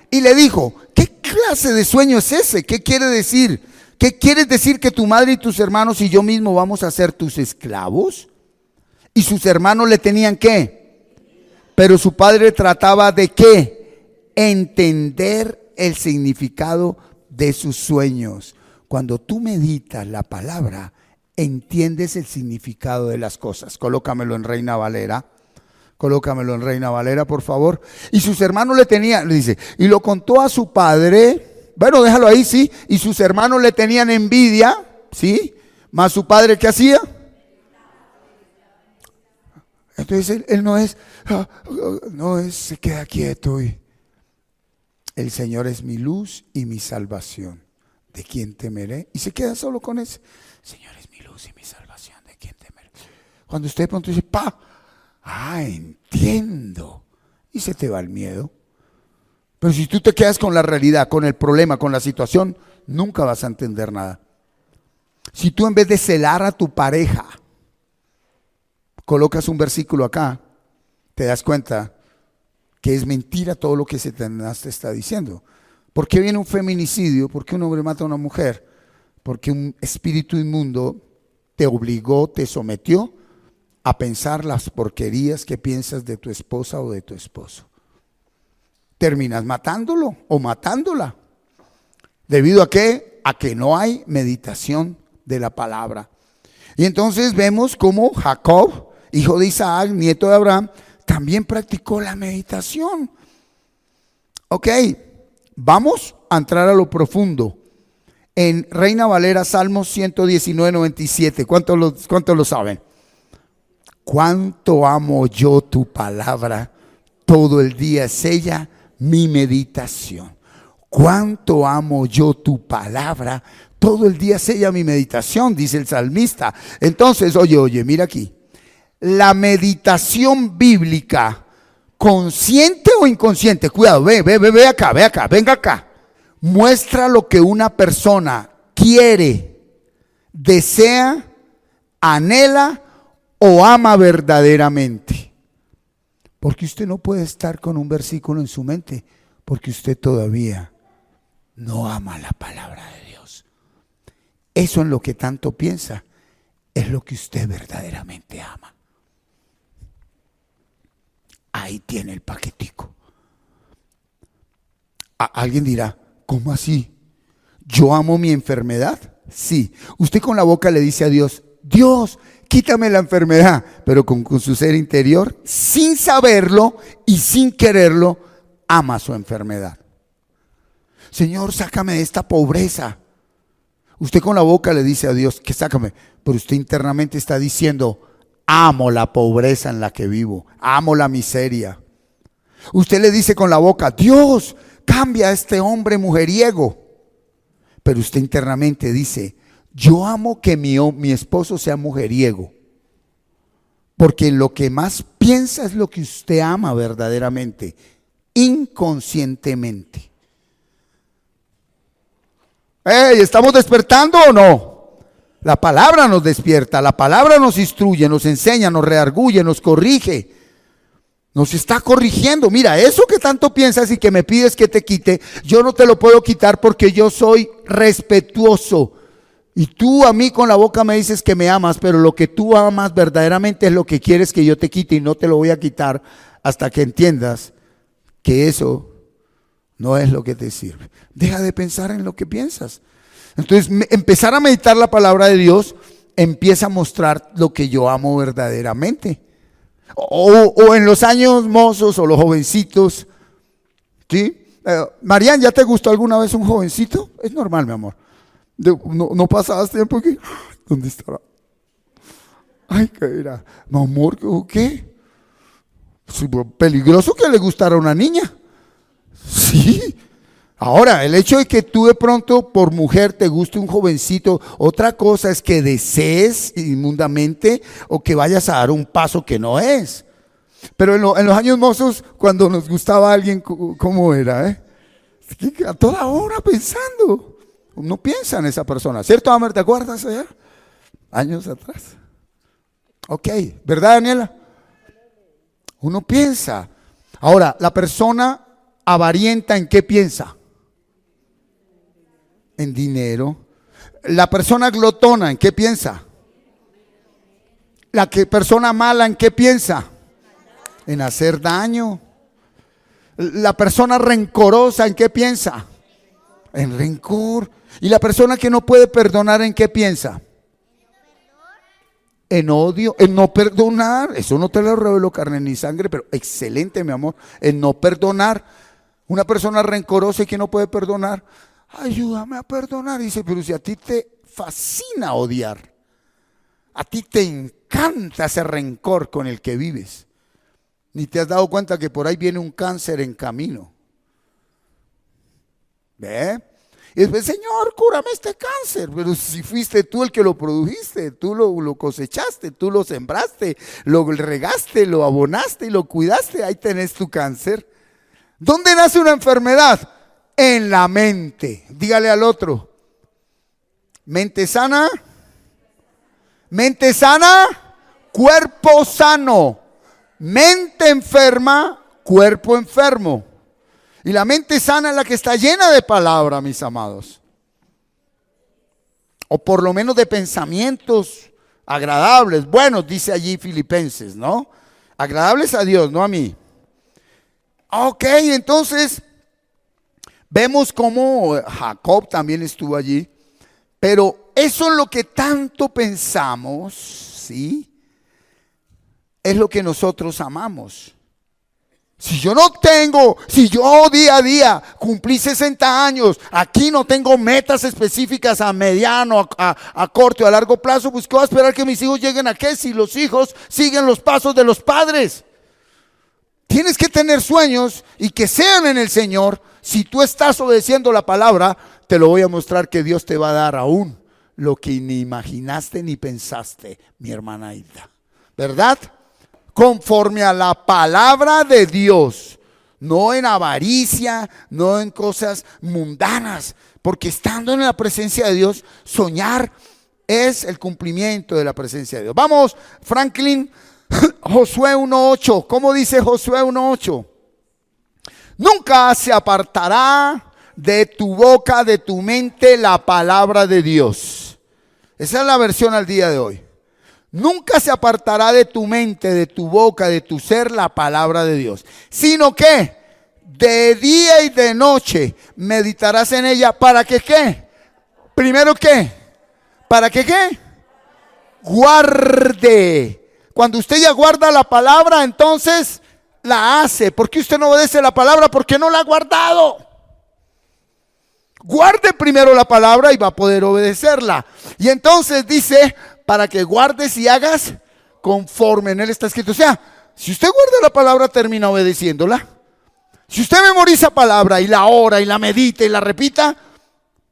Y le dijo, ¿qué clase de sueño es ese? ¿Qué quiere decir? ¿Qué quieres decir que tu madre y tus hermanos y yo mismo vamos a ser tus esclavos? Y sus hermanos le tenían ¿qué? Pero su padre trataba de ¿qué? Entender el significado de sus sueños. Cuando tú meditas la palabra, entiendes el significado de las cosas. Colócamelo en Reina Valera. Colócamelo en Reina Valera, por favor. Y sus hermanos le tenían, le dice, y lo contó a su padre. Bueno, déjalo ahí, sí. Y sus hermanos le tenían envidia, ¿sí? Mas su padre, ¿qué hacía? Entonces él no es, se queda quieto y el Señor es mi luz y mi salvación. ¿De quién temeré? Y se queda solo con ese. Señor es mi luz y mi salvación. ¿De quién temeré? Cuando usted de pronto dice, entiendo. Y se te va el miedo. Pero si tú te quedas con la realidad, con el problema, con la situación, nunca vas a entender nada. Si tú en vez de celar a tu pareja, colocas un versículo acá, te das cuenta que es mentira todo lo que Satanás te está diciendo. ¿Por qué viene un feminicidio? ¿Por qué un hombre mata a una mujer? Porque un espíritu inmundo te obligó, te sometió a pensar las porquerías que piensas de tu esposa o de tu esposo. Terminas matándolo o matándola. ¿Debido a qué? A que no hay meditación de la palabra. Y entonces vemos cómo Jacob, hijo de Isaac, nieto de Abraham, también practicó la meditación. Ok, vamos a entrar a lo profundo. En Reina Valera, Salmos 119, 97. ¿Cuántos lo saben? Cuánto amo yo tu palabra, todo el día es ella mi meditación. Cuánto amo yo tu palabra, todo el día es ella mi meditación, dice el salmista. Entonces, oye, mira aquí. La meditación bíblica, consciente o inconsciente, cuidado, ve acá, venga acá. Muestra lo que una persona quiere, desea, anhela o ama verdaderamente. Porque usted no puede estar con un versículo en su mente, porque usted todavía no ama la palabra de Dios. Eso en lo que tanto piensa es lo que usted verdaderamente ama. Ahí tiene el paquetico. Alguien dirá, ¿cómo así? ¿Yo amo mi enfermedad? Sí. Usted con la boca le dice a Dios, Dios, quítame la enfermedad, pero con su ser interior, sin saberlo y sin quererlo, ama su enfermedad. Señor, sácame de esta pobreza. Usted con la boca le dice a Dios que sácame, pero usted internamente está diciendo, amo la pobreza en la que vivo, amo la miseria. Usted le dice con la boca, Dios, cambia a este hombre mujeriego. Pero usted internamente dice, yo amo que mi esposo sea mujeriego. Porque lo que más piensa es lo que usted ama verdaderamente, inconscientemente. ¡Ey! ¿Estamos despertando o no? La palabra nos despierta, la palabra nos instruye, nos enseña, nos redarguye, nos corrige. Nos está corrigiendo. Mira, eso que tanto piensas y que me pides que te quite, yo no te lo puedo quitar porque yo soy respetuoso. Y tú a mí con la boca me dices que me amas, pero lo que tú amas verdaderamente es lo que quieres que yo te quite y no te lo voy a quitar hasta que entiendas que eso no es lo que te sirve. Deja de pensar en lo que piensas. Entonces, empezar a meditar la palabra de Dios empieza a mostrar lo que yo amo verdaderamente. O en los años mozos o los jovencitos, ¿sí? Marian, ¿ya te gustó alguna vez un jovencito? Es normal, mi amor. No pasabas tiempo aquí. ¿Dónde estará? Ay, ¿qué era? Mi amor, ¿qué? Peligroso que le gustara a una niña. Sí. Ahora, el hecho de que tú de pronto por mujer te guste un jovencito, otra cosa es que desees inmundamente o que vayas a dar un paso que no es. Pero en los años mozos, cuando nos gustaba alguien, ¿cómo era? A toda hora pensando. Uno piensa en esa persona. ¿Cierto, Amer? ¿Te acuerdas allá? Años atrás. Ok, ¿verdad, Daniela? Uno piensa. Ahora, la persona avarienta, ¿en qué piensa? En dinero. La persona glotona, ¿en qué piensa? La persona mala, ¿en qué piensa? En hacer daño. La persona rencorosa, ¿en qué piensa? En rencor. Y la persona que no puede perdonar, ¿en qué piensa? En odio, en no perdonar. Eso no te lo reveló carne ni sangre, pero excelente, mi amor. En no perdonar. Una persona rencorosa y que no puede perdonar, ayúdame a perdonar. Dice, pero si a ti te fascina odiar, A ti te encanta ese rencor con el que vives. Ni te has dado cuenta que por ahí viene un cáncer en camino. ¿Ve? Y después, Señor, cúrame este cáncer. Pero si fuiste tú el que lo produjiste, tú lo cosechaste, tú lo sembraste, lo regaste, lo abonaste y lo cuidaste, ahí tenés tu cáncer. ¿Dónde nace una enfermedad? En la mente. Dígale al otro, mente sana, cuerpo sano. Mente enferma, cuerpo enfermo. Y la mente sana es la que está llena de palabra, mis amados. O por lo menos de pensamientos agradables, buenos, dice allí Filipenses, ¿no? Agradables a Dios, no a mí. Ok, entonces vemos cómo Jacob también estuvo allí. Pero eso es lo que tanto pensamos, ¿sí? Es lo que nosotros amamos. Si yo día a día cumplí 60 años, aquí no tengo metas específicas a mediano, a corto, a largo plazo, pues ¿qué voy a esperar que mis hijos lleguen a qué? Si los hijos siguen los pasos de los padres. Tienes que tener sueños y que sean en el Señor. Si tú estás obedeciendo la palabra, te lo voy a mostrar que Dios te va a dar aún lo que ni imaginaste ni pensaste, mi hermana Hilda. ¿Verdad? Conforme a la palabra de Dios, no en avaricia, no en cosas mundanas, porque estando en la presencia de Dios, soñar es el cumplimiento de la presencia de Dios. Vamos, Franklin, Josué 1:8. ¿Cómo dice Josué 1:8? Nunca se apartará de tu boca, de tu mente, la palabra de Dios. Esa es la versión al día de hoy. Nunca se apartará de tu mente, de tu boca, de tu ser la palabra de Dios, sino que de día y de noche meditarás en ella. ¿Para que qué? Primero, ¿qué? ¿Para que qué? Guarde. Cuando usted ya guarda la palabra, entonces la hace. ¿Por qué usted no obedece la palabra? Porque no la ha guardado. Guarde primero la palabra y va a poder obedecerla. Y entonces dice, para que guardes y hagas conforme en él está escrito. O sea, si usted guarda la palabra, termina obedeciéndola. Si usted memoriza palabra y la ora y la medita y la repita,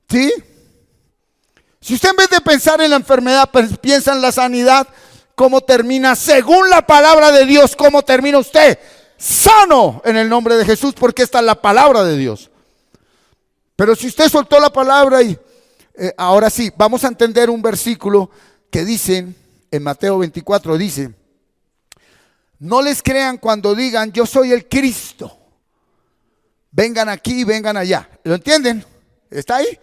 ¿sí? Si usted en vez de pensar en la enfermedad, piensa en la sanidad, ¿cómo termina? Según la palabra de Dios, ¿cómo termina usted? Sano en el nombre de Jesús, porque esta es la palabra de Dios. Pero si usted soltó la palabra y ahora sí, vamos a entender un versículo que dice en Mateo 24, dice: no les crean cuando digan yo soy el Cristo, vengan aquí y vengan allá. ¿Lo entienden? ¿Está ahí?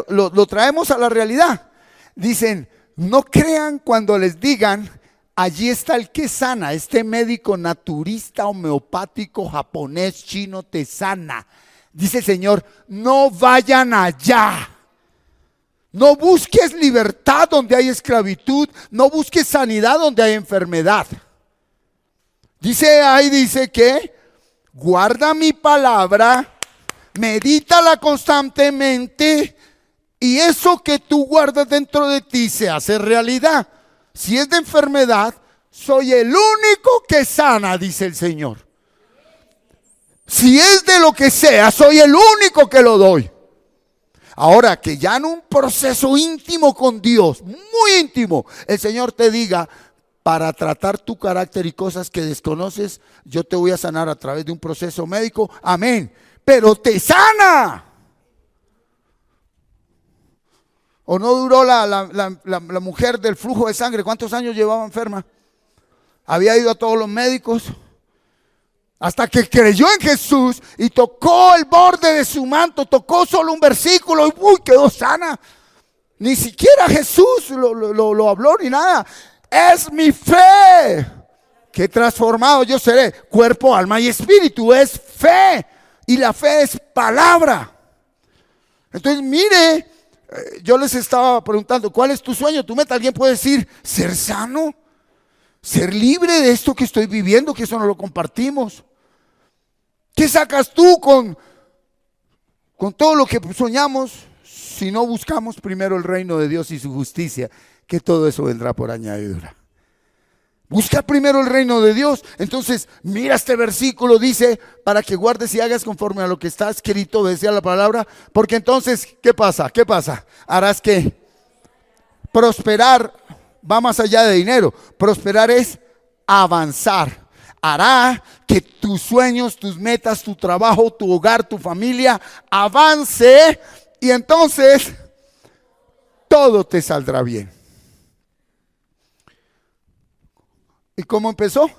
Lo traemos a la realidad. Dicen, no crean cuando les digan allí está el que sana, este médico naturista, homeopático, japonés, chino te sana. Dice el Señor, no vayan allá. No busques libertad donde hay esclavitud. No busques sanidad donde hay enfermedad. Dice que guarda mi palabra, medítala constantemente y eso que tú guardas dentro de ti se hace realidad. Si es de enfermedad, soy el único que sana, dice el Señor. Si es de lo que sea, soy el único que lo doy. Ahora que ya en un proceso íntimo con Dios, muy íntimo, el Señor te diga, para tratar tu carácter y cosas que desconoces, yo te voy a sanar a través de un proceso médico, amén, pero te sana. ¿O no duró la mujer del flujo de sangre? ¿Cuántos años llevaba enferma? Había ido a todos los médicos, hasta que creyó en Jesús y tocó el borde de su manto, tocó solo un versículo y quedó sana. Ni siquiera Jesús lo habló ni nada. Es mi fe que transformado yo seré, cuerpo, alma y espíritu. Es fe y la fe es palabra. Entonces mire, yo les estaba preguntando, ¿cuál es tu sueño, tu meta? Alguien puede decir, ser sano, ser libre de esto que estoy viviendo, que eso no lo compartimos. ¿Qué sacas tú con todo lo que soñamos? si no buscamos primero el reino de Dios y su justicia, que todo eso vendrá por añadidura. Busca primero el reino de Dios. Entonces, mira este versículo, dice, para que guardes y hagas conforme a lo que está escrito, decía la palabra, porque entonces, ¿qué pasa? ¿Qué pasa? Harás que prosperar va más allá de dinero. Prosperar es avanzar. Hará que tus sueños, tus metas, tu trabajo, tu hogar, tu familia avance, y entonces todo te saldrá bien. ¿Y cómo empezó?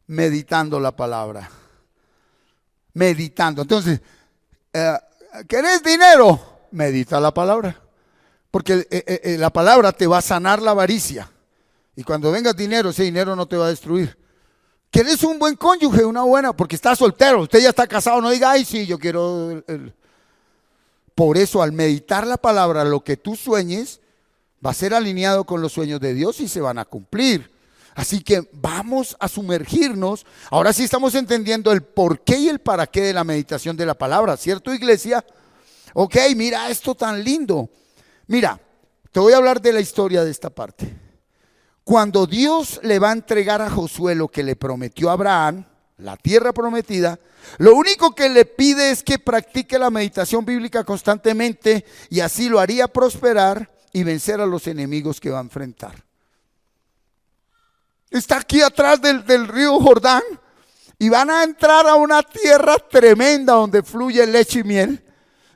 Meditando la palabra. Meditando. Entonces, ¿querés dinero? Medita la palabra. Porque la palabra te va a sanar la avaricia. Y cuando venga dinero, ese dinero no te va a destruir. ¿Querés un buen cónyuge? Una buena, porque estás soltero. Usted ya está casado. No diga, ay, sí, yo quiero. Por eso, al meditar la palabra, lo que tú sueñes va a ser alineado con los sueños de Dios y se van a cumplir. Así que vamos a sumergirnos. Ahora sí estamos entendiendo el por qué y el para qué de la meditación de la palabra, ¿cierto, iglesia? Ok, mira esto tan lindo. Mira, te voy a hablar de la historia de esta parte. Cuando Dios le va a entregar a Josué lo que le prometió a Abraham, la tierra prometida, lo único que le pide es que practique la meditación bíblica constantemente, y así lo haría prosperar y vencer a los enemigos que va a enfrentar. Está aquí atrás del río Jordán y van a entrar a una tierra tremenda donde fluye leche y miel.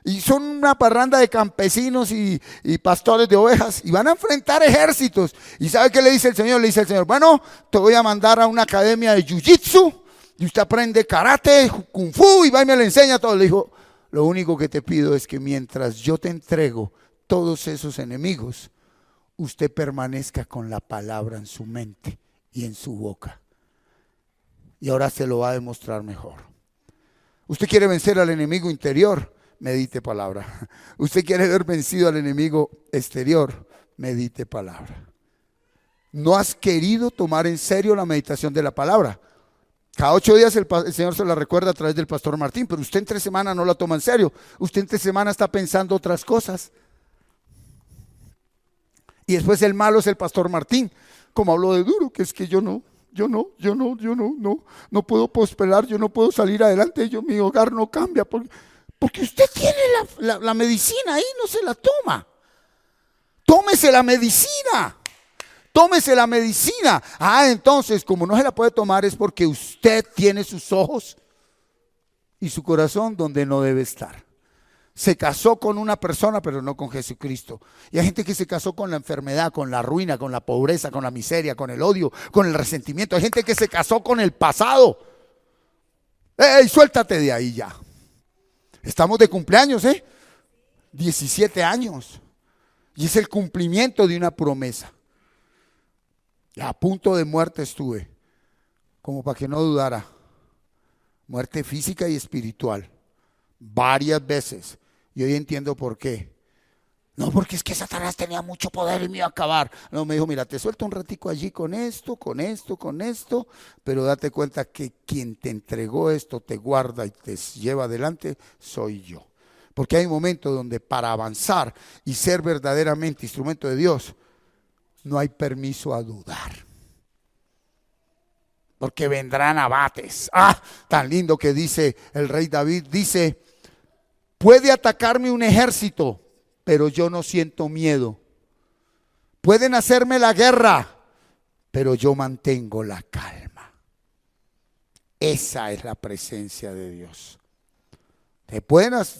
Y son una parranda de campesinos y pastores de ovejas, y van a enfrentar ejércitos. ¿Y sabe qué le dice el Señor? Le dice el Señor, bueno, te voy a mandar a una academia de jiu-jitsu y usted aprende karate, kung fu, y va y me lo enseña todo. Le dijo, lo único que te pido es que mientras yo te entrego todos esos enemigos, usted permanezca con la palabra en su mente y en su boca. Y ahora se lo va a demostrar mejor. Usted quiere vencer al enemigo interior, medite palabra. Usted quiere ver vencido al enemigo exterior, medite palabra. No has querido tomar en serio la meditación de la palabra. Cada 8 días el Señor se la recuerda a través del pastor Martín, pero usted entre semana no la toma en serio. Usted entre semana está pensando otras cosas. Y después el malo es el pastor Martín. Como habló de duro, que es que yo no puedo prosperar, yo no puedo salir adelante, mi hogar no cambia, porque usted tiene la medicina ahí, no se la toma. Tómese la medicina. Tómese la medicina. Entonces, como no se la puede tomar, es porque usted tiene sus ojos y su corazón donde no debe estar. Se casó con una persona, pero no con Jesucristo. Y hay gente que se casó con la enfermedad, con la ruina, con la pobreza, con la miseria, con el odio, con el resentimiento. Hay gente que se casó con el pasado. ¡Ey, suéltate de ahí ya! Estamos de cumpleaños, 17 años. Y es el cumplimiento de una promesa. Y a punto de muerte estuve, como para que no dudara. Muerte física y espiritual. Varias veces. Y hoy entiendo por qué. No, porque es que Satanás tenía mucho poder y me iba a acabar. No, me dijo, mira, te suelto un ratico allí con esto, pero date cuenta que quien te entregó esto, te guarda y te lleva adelante, soy yo. Porque hay momentos donde para avanzar y ser verdaderamente instrumento de Dios, no hay permiso a dudar. Porque vendrán abates. Tan lindo que dice el rey David, dice, puede atacarme un ejército, pero yo no siento miedo. Pueden hacerme la guerra, pero yo mantengo la calma. Esa es la presencia de Dios.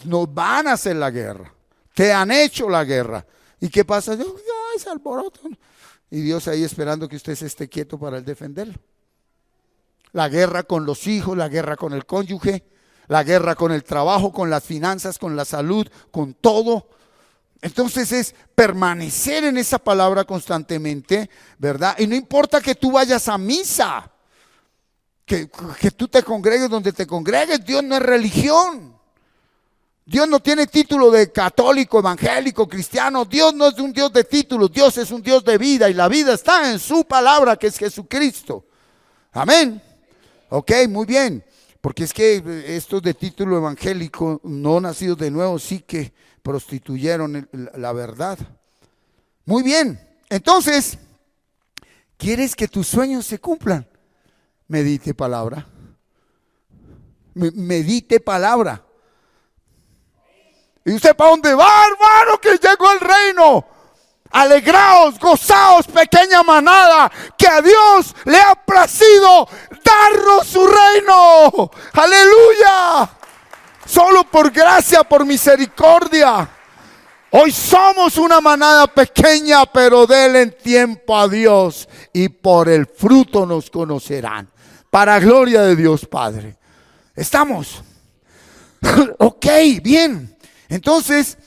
Nos van a hacer la guerra. Te han hecho la guerra. ¿Y qué pasa? Se alborotan. Y Dios ahí esperando que usted se esté quieto para él defenderlo. La guerra con los hijos, la guerra con el cónyuge, la guerra con el trabajo, con las finanzas, con la salud, con todo. Entonces es permanecer en esa palabra constantemente, ¿verdad? Y no importa que tú vayas a misa, que tú te congregues donde te congregues, Dios no es religión. Dios no tiene título de católico, evangélico, cristiano. Dios no es un Dios de títulos, Dios es un Dios de vida, y la vida está en su palabra, que es Jesucristo. Amén. Ok, muy bien. Porque es que estos de título evangélico, no nacidos de nuevo, sí que prostituyeron la verdad. Muy bien, entonces, ¿quieres que tus sueños se cumplan? Medite palabra. Medite palabra. ¿Y usted para dónde va, hermano? Que llegó el reino. Alegraos, gozaos, pequeña manada, que a Dios le ha placido darnos su reino. Aleluya. Solo por gracia, por misericordia. Hoy somos una manada pequeña, pero denle tiempo a Dios y por el fruto nos conocerán. Para gloria de Dios Padre. ¿Estamos? Ok, bien. Entonces,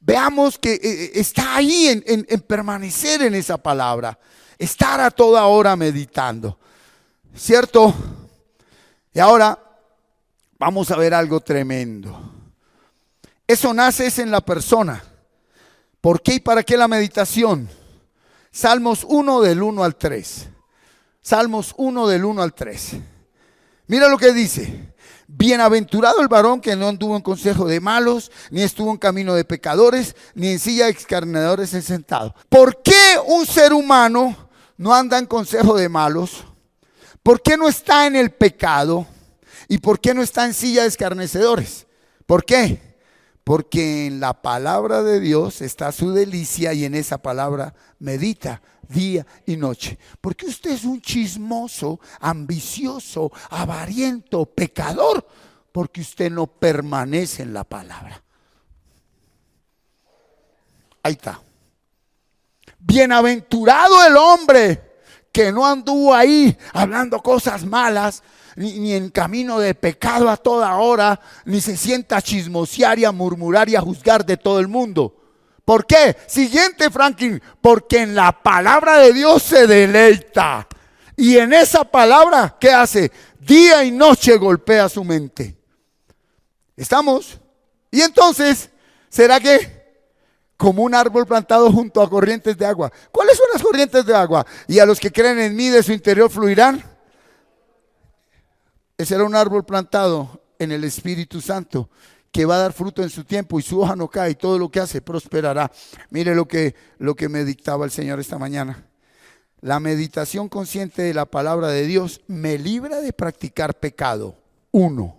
veamos que está ahí en permanecer en esa palabra. Estar a toda hora meditando. ¿Cierto? Y ahora vamos a ver algo tremendo. Eso nace es en la persona. ¿Por qué y para qué la meditación? Salmos 1 del 1 al 3. Salmos 1 del 1 al 3. Mira lo que dice. Bienaventurado el varón que no anduvo en consejo de malos, ni estuvo en camino de pecadores, ni en silla de escarnecedores es sentado. ¿Por qué un ser humano no anda en consejo de malos? ¿Por qué no está en el pecado? ¿Y por qué no está en silla de escarnecedores? ¿Por qué? Porque en la palabra de Dios está su delicia y en esa palabra medita día y noche. Porque usted es un chismoso, ambicioso, avariento, pecador, porque usted no permanece en la palabra. Ahí está. Bienaventurado el hombre que no anduvo ahí hablando cosas malas, ni en camino de pecado a toda hora, ni se sienta a chismosear y a murmurar y a juzgar de todo el mundo. ¿Por qué? Siguiente, Franklin, porque en la palabra de Dios se deleita. Y en esa palabra, ¿qué hace? Día y noche golpea su mente. ¿Estamos? Y entonces, ¿será que como un árbol plantado junto a corrientes de agua? ¿Cuáles son las corrientes de agua? Y a los que creen en mí de su interior fluirán. Ese era un árbol plantado en el Espíritu Santo que va a dar fruto en su tiempo y su hoja no cae y todo lo que hace prosperará. Mire lo que me dictaba el Señor esta mañana. La meditación consciente de la palabra de Dios me libra de practicar pecado. 1.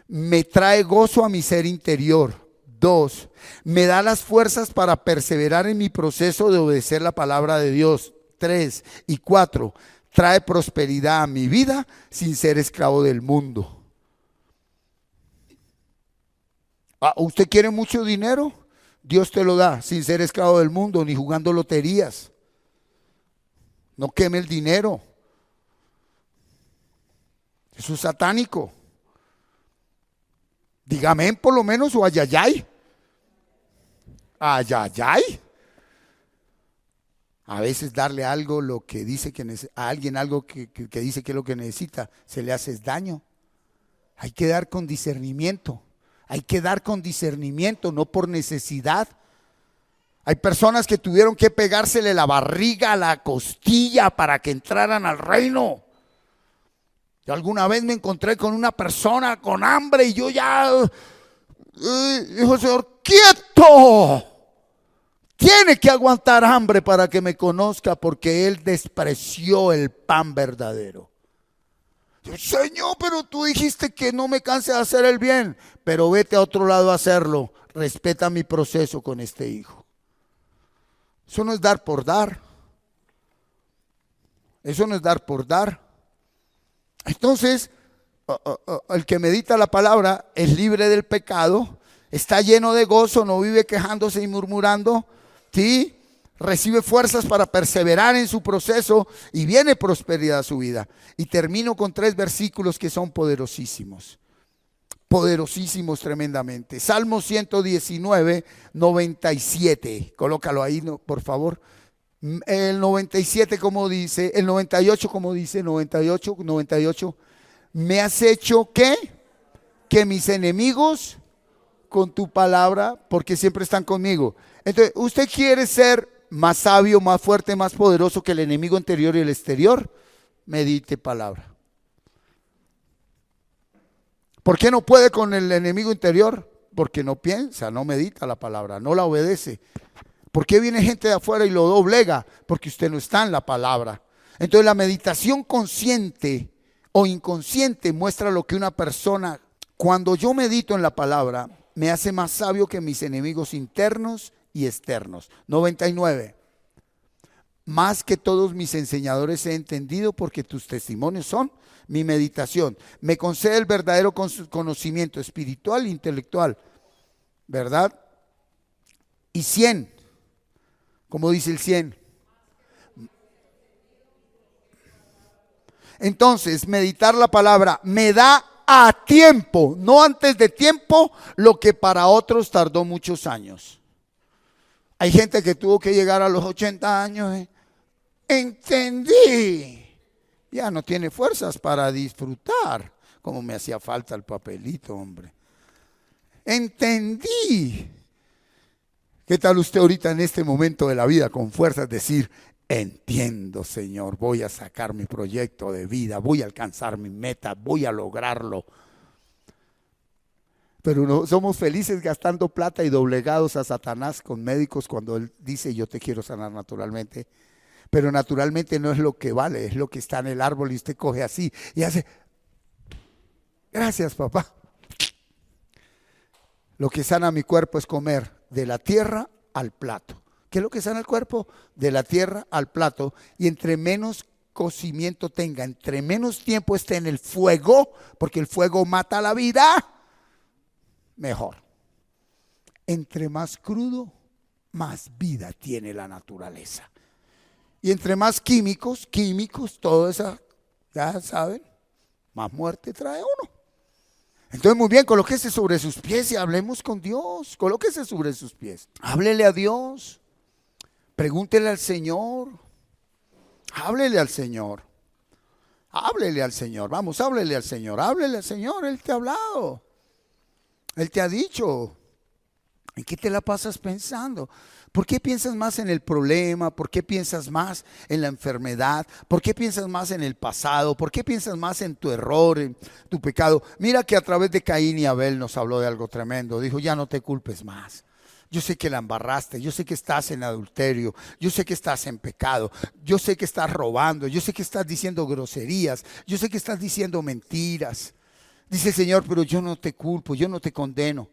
Me trae gozo a mi ser interior. 2. Me da las fuerzas para perseverar en mi proceso de obedecer la palabra de Dios. 3. Y 4. Trae prosperidad a mi vida sin ser esclavo del mundo. ¿Usted quiere mucho dinero? Dios te lo da sin ser esclavo del mundo ni jugando loterías. No queme el dinero. Eso es satánico. Dígame por lo menos o ayayay. Ayayay. A veces darle algo lo que dice que a alguien algo que dice que es lo que necesita, se le hace daño. Hay que dar con discernimiento. Hay que dar con discernimiento, no por necesidad. Hay personas que tuvieron que pegársele la barriga a la costilla para que entraran al reino. Yo alguna vez me encontré con una persona con hambre y yo ya dijo el Señor, ¡quieto! Tiene que aguantar hambre para que me conozca, porque él despreció el pan verdadero. Yo, Señor, pero tú dijiste que no me canse de hacer el bien, pero vete a otro lado a hacerlo. Respeta mi proceso con este hijo. Eso no es dar por dar. Eso no es dar por dar. Entonces, el que medita la palabra es libre del pecado, está lleno de gozo, no vive quejándose y murmurando. ¿Sí? Recibe fuerzas para perseverar en su proceso y viene prosperidad a su vida. Y termino con 3 versículos que son poderosísimos. Poderosísimos tremendamente. Salmo 119, 97. Colócalo ahí, por favor. El 97 como dice, el 98 como dice, 98. Me has hecho ¿qué? Que mis enemigos con tu palabra, porque siempre están conmigo. Entonces, ¿usted quiere ser más sabio, más fuerte, más poderoso que el enemigo interior y el exterior? Medite palabra. ¿Por qué no puede con el enemigo interior? Porque no piensa, no medita la palabra, no la obedece. ¿Por qué viene gente de afuera y lo doblega? Porque usted no está en la palabra. Entonces la meditación consciente o inconsciente muestra lo que una persona, cuando yo medito en la palabra, me hace más sabio que mis enemigos internos y externos. 99. Más que todos mis enseñadores he entendido, porque tus testimonios son mi meditación. Me concede el verdadero conocimiento espiritual e intelectual, ¿verdad? Y 100, como dice el 100. Entonces, meditar la palabra me da a tiempo, no antes de tiempo, lo que para otros tardó muchos años. Hay gente que tuvo que llegar a los 80 años. Entendí. Ya no tiene fuerzas para disfrutar. Como me hacía falta el papelito, hombre. Entendí. ¿Qué tal usted ahorita en este momento de la vida con fuerzas decir: entiendo, Señor, voy a sacar mi proyecto de vida, voy a alcanzar mi meta, voy a lograrlo? Pero no somos felices gastando plata y doblegados a Satanás con médicos cuando él dice: yo te quiero sanar naturalmente. Pero naturalmente no es lo que vale, es lo que está en el árbol, y usted coge así y hace: gracias, papá. Lo que sana mi cuerpo es comer de la tierra al plato. ¿Qué es lo que sana el cuerpo? De la tierra al plato. Y entre menos cocimiento tenga, entre menos tiempo esté en el fuego, porque el fuego mata la vida, mejor. Entre más crudo, más vida tiene la naturaleza. Y entre más químicos, todo eso, ya saben, más muerte trae uno. Entonces, muy bien, colóquese sobre sus pies y hablemos con Dios. Colóquese sobre sus pies. Háblele a Dios. Pregúntele al Señor. Háblele al Señor. Háblele al Señor. Vamos, háblele al Señor. Háblele al Señor. Él te ha hablado. Él te ha dicho. ¿En qué te la pasas pensando? ¿Por qué piensas más en el problema? ¿Por qué piensas más en la enfermedad? ¿Por qué piensas más en el pasado? ¿Por qué piensas más en tu error, en tu pecado? Mira que a través de Caín y Abel nos habló de algo tremendo. Dijo: ya no te culpes más. Yo sé que la embarraste, yo sé que estás en adulterio, yo sé que estás en pecado, yo sé que estás robando, yo sé que estás diciendo groserías, yo sé que estás diciendo mentiras. Dice el Señor: pero yo no te culpo, yo no te condeno.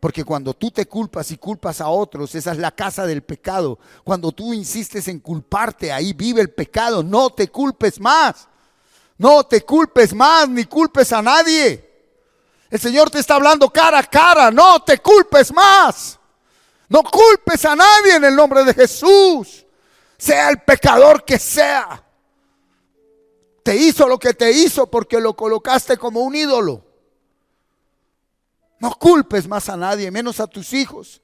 Porque cuando tú te culpas y culpas a otros, esa es la casa del pecado. Cuando tú insistes en culparte, ahí vive el pecado. No te culpes más. No te culpes más, ni culpes a nadie. El Señor te está hablando cara a cara. No te culpes más. No culpes a nadie en el nombre de Jesús. Sea el pecador que sea. Te hizo lo que te hizo porque lo colocaste como un ídolo. No culpes más a nadie, menos a tus hijos.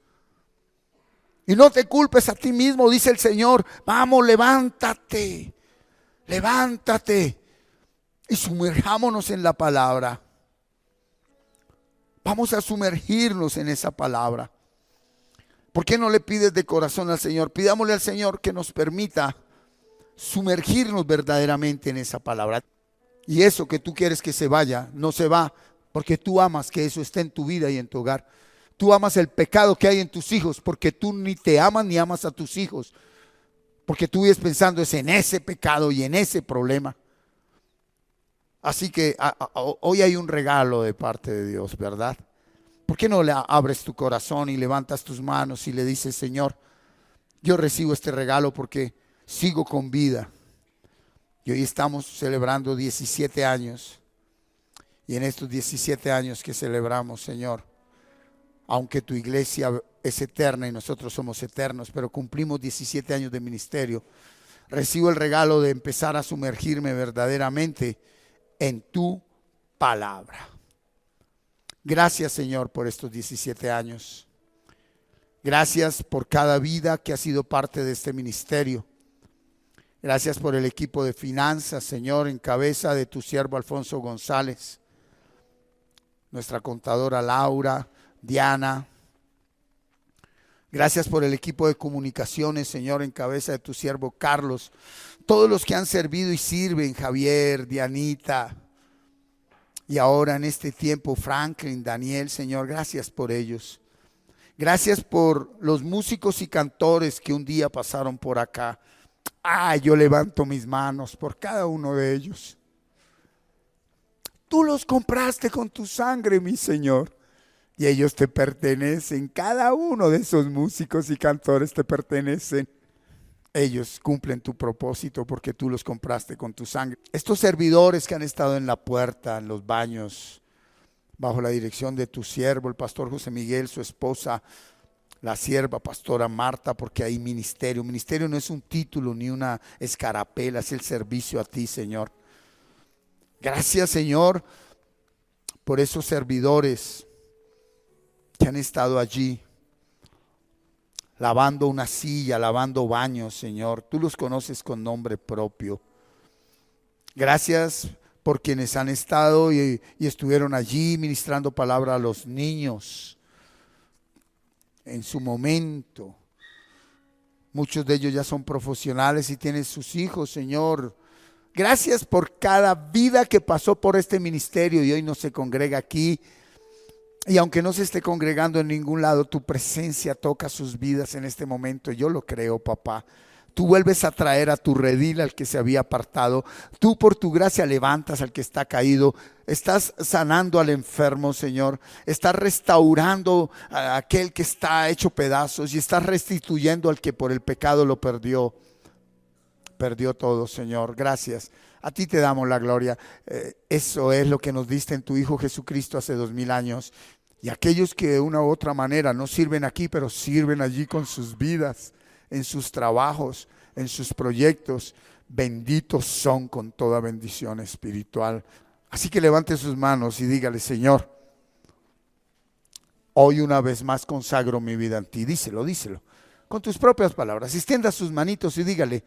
Y no te culpes a ti mismo, dice el Señor. Vamos, levántate. Levántate. Y sumerjámonos en la palabra. Vamos a sumergirnos en esa palabra. ¿Por qué no le pides de corazón al Señor? Pidámosle al Señor que nos permita sumergirnos verdaderamente en esa palabra. Y eso que tú quieres que se vaya, no se va. Porque tú amas que eso esté en tu vida y en tu hogar. Tú amas el pecado que hay en tus hijos, porque tú ni te amas ni amas a tus hijos. Porque tú vives pensando es en ese pecado y en ese problema. Así que hoy hay un regalo de parte de Dios, ¿verdad? ¿Por qué no le abres tu corazón y levantas tus manos y le dices: Señor, yo recibo este regalo porque sigo con vida? Y hoy estamos celebrando 17 años. Y en estos 17 años que celebramos, Señor, aunque tu iglesia es eterna y nosotros somos eternos, pero cumplimos 17 años de ministerio, recibo el regalo de empezar a sumergirme verdaderamente en tu palabra. Gracias, Señor, por estos 17 años. Gracias por cada vida que ha sido parte de este ministerio. Gracias por el equipo de finanzas, Señor, en cabeza de tu siervo Alfonso González. Nuestra contadora Laura, Diana. Gracias por el equipo de comunicaciones, Señor, en cabeza de tu siervo Carlos. Todos los que han servido y sirven, Javier, Dianita, Y ahora en este tiempo, Franklin, Daniel, Señor, gracias por ellos. Gracias por los músicos y cantores que un día pasaron por acá. Yo levanto mis manos por cada uno de ellos. Tú los compraste con tu sangre, mi Señor. Y ellos te pertenecen. Cada uno de esos músicos y cantores te pertenecen. Ellos cumplen tu propósito porque tú los compraste con tu sangre. Estos servidores que han estado en la puerta, en los baños, bajo la dirección de tu siervo, el pastor José Miguel, su esposa, la sierva pastora Marta, porque hay ministerio. Ministerio no es un título ni una escarapela, es el servicio a ti, Señor. Gracias, Señor, por esos servidores que han estado allí, lavando una silla, lavando baños, Señor. Tú los conoces con nombre propio. Gracias por quienes han estado y estuvieron allí ministrando palabra a los niños en su momento. Muchos de ellos ya son profesionales y tienen sus hijos, Señor. Gracias por cada vida que pasó por este ministerio y hoy no se congrega aquí. Y aunque no se esté congregando en ningún lado, tu presencia toca sus vidas en este momento. Yo lo creo, papá. Tú vuelves a traer a tu redil al que se había apartado. Tú por tu gracia levantas al que está caído. Estás sanando al enfermo, Señor. Estás restaurando a aquel que está hecho pedazos. Y estás restituyendo al que por el pecado lo perdió. Perdió todo, Señor. Gracias. A ti te damos la gloria. Eso es lo que nos diste en tu Hijo Jesucristo hace 2000 años. Y aquellos que de una u otra manera no sirven aquí, pero sirven allí con sus vidas, en sus trabajos, en sus proyectos, benditos son con toda bendición espiritual. Así que levante sus manos y dígale: Señor, hoy una vez más consagro mi vida en ti. Díselo, díselo, con tus propias palabras. Extienda sus manitos y dígale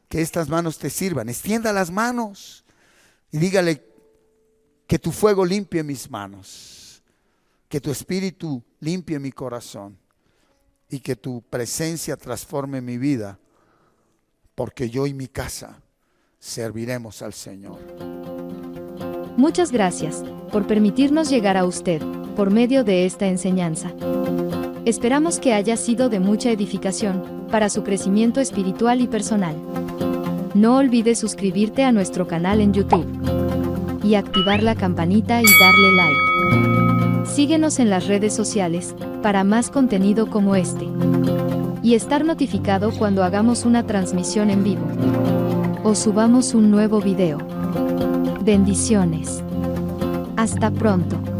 que estas manos te sirvan. Extienda las manos y dígale que tu fuego limpie mis manos, que tu espíritu limpie mi corazón y que tu presencia transforme mi vida, porque yo y mi casa serviremos al Señor. Muchas gracias por permitirnos llegar a usted por medio de esta enseñanza. Esperamos que haya sido de mucha edificación para su crecimiento espiritual y personal. No olvides suscribirte a nuestro canal en YouTube y activar la campanita y darle like. Síguenos en las redes sociales para más contenido como este y estar notificado cuando hagamos una transmisión en vivo o subamos un nuevo video. Bendiciones. Hasta pronto.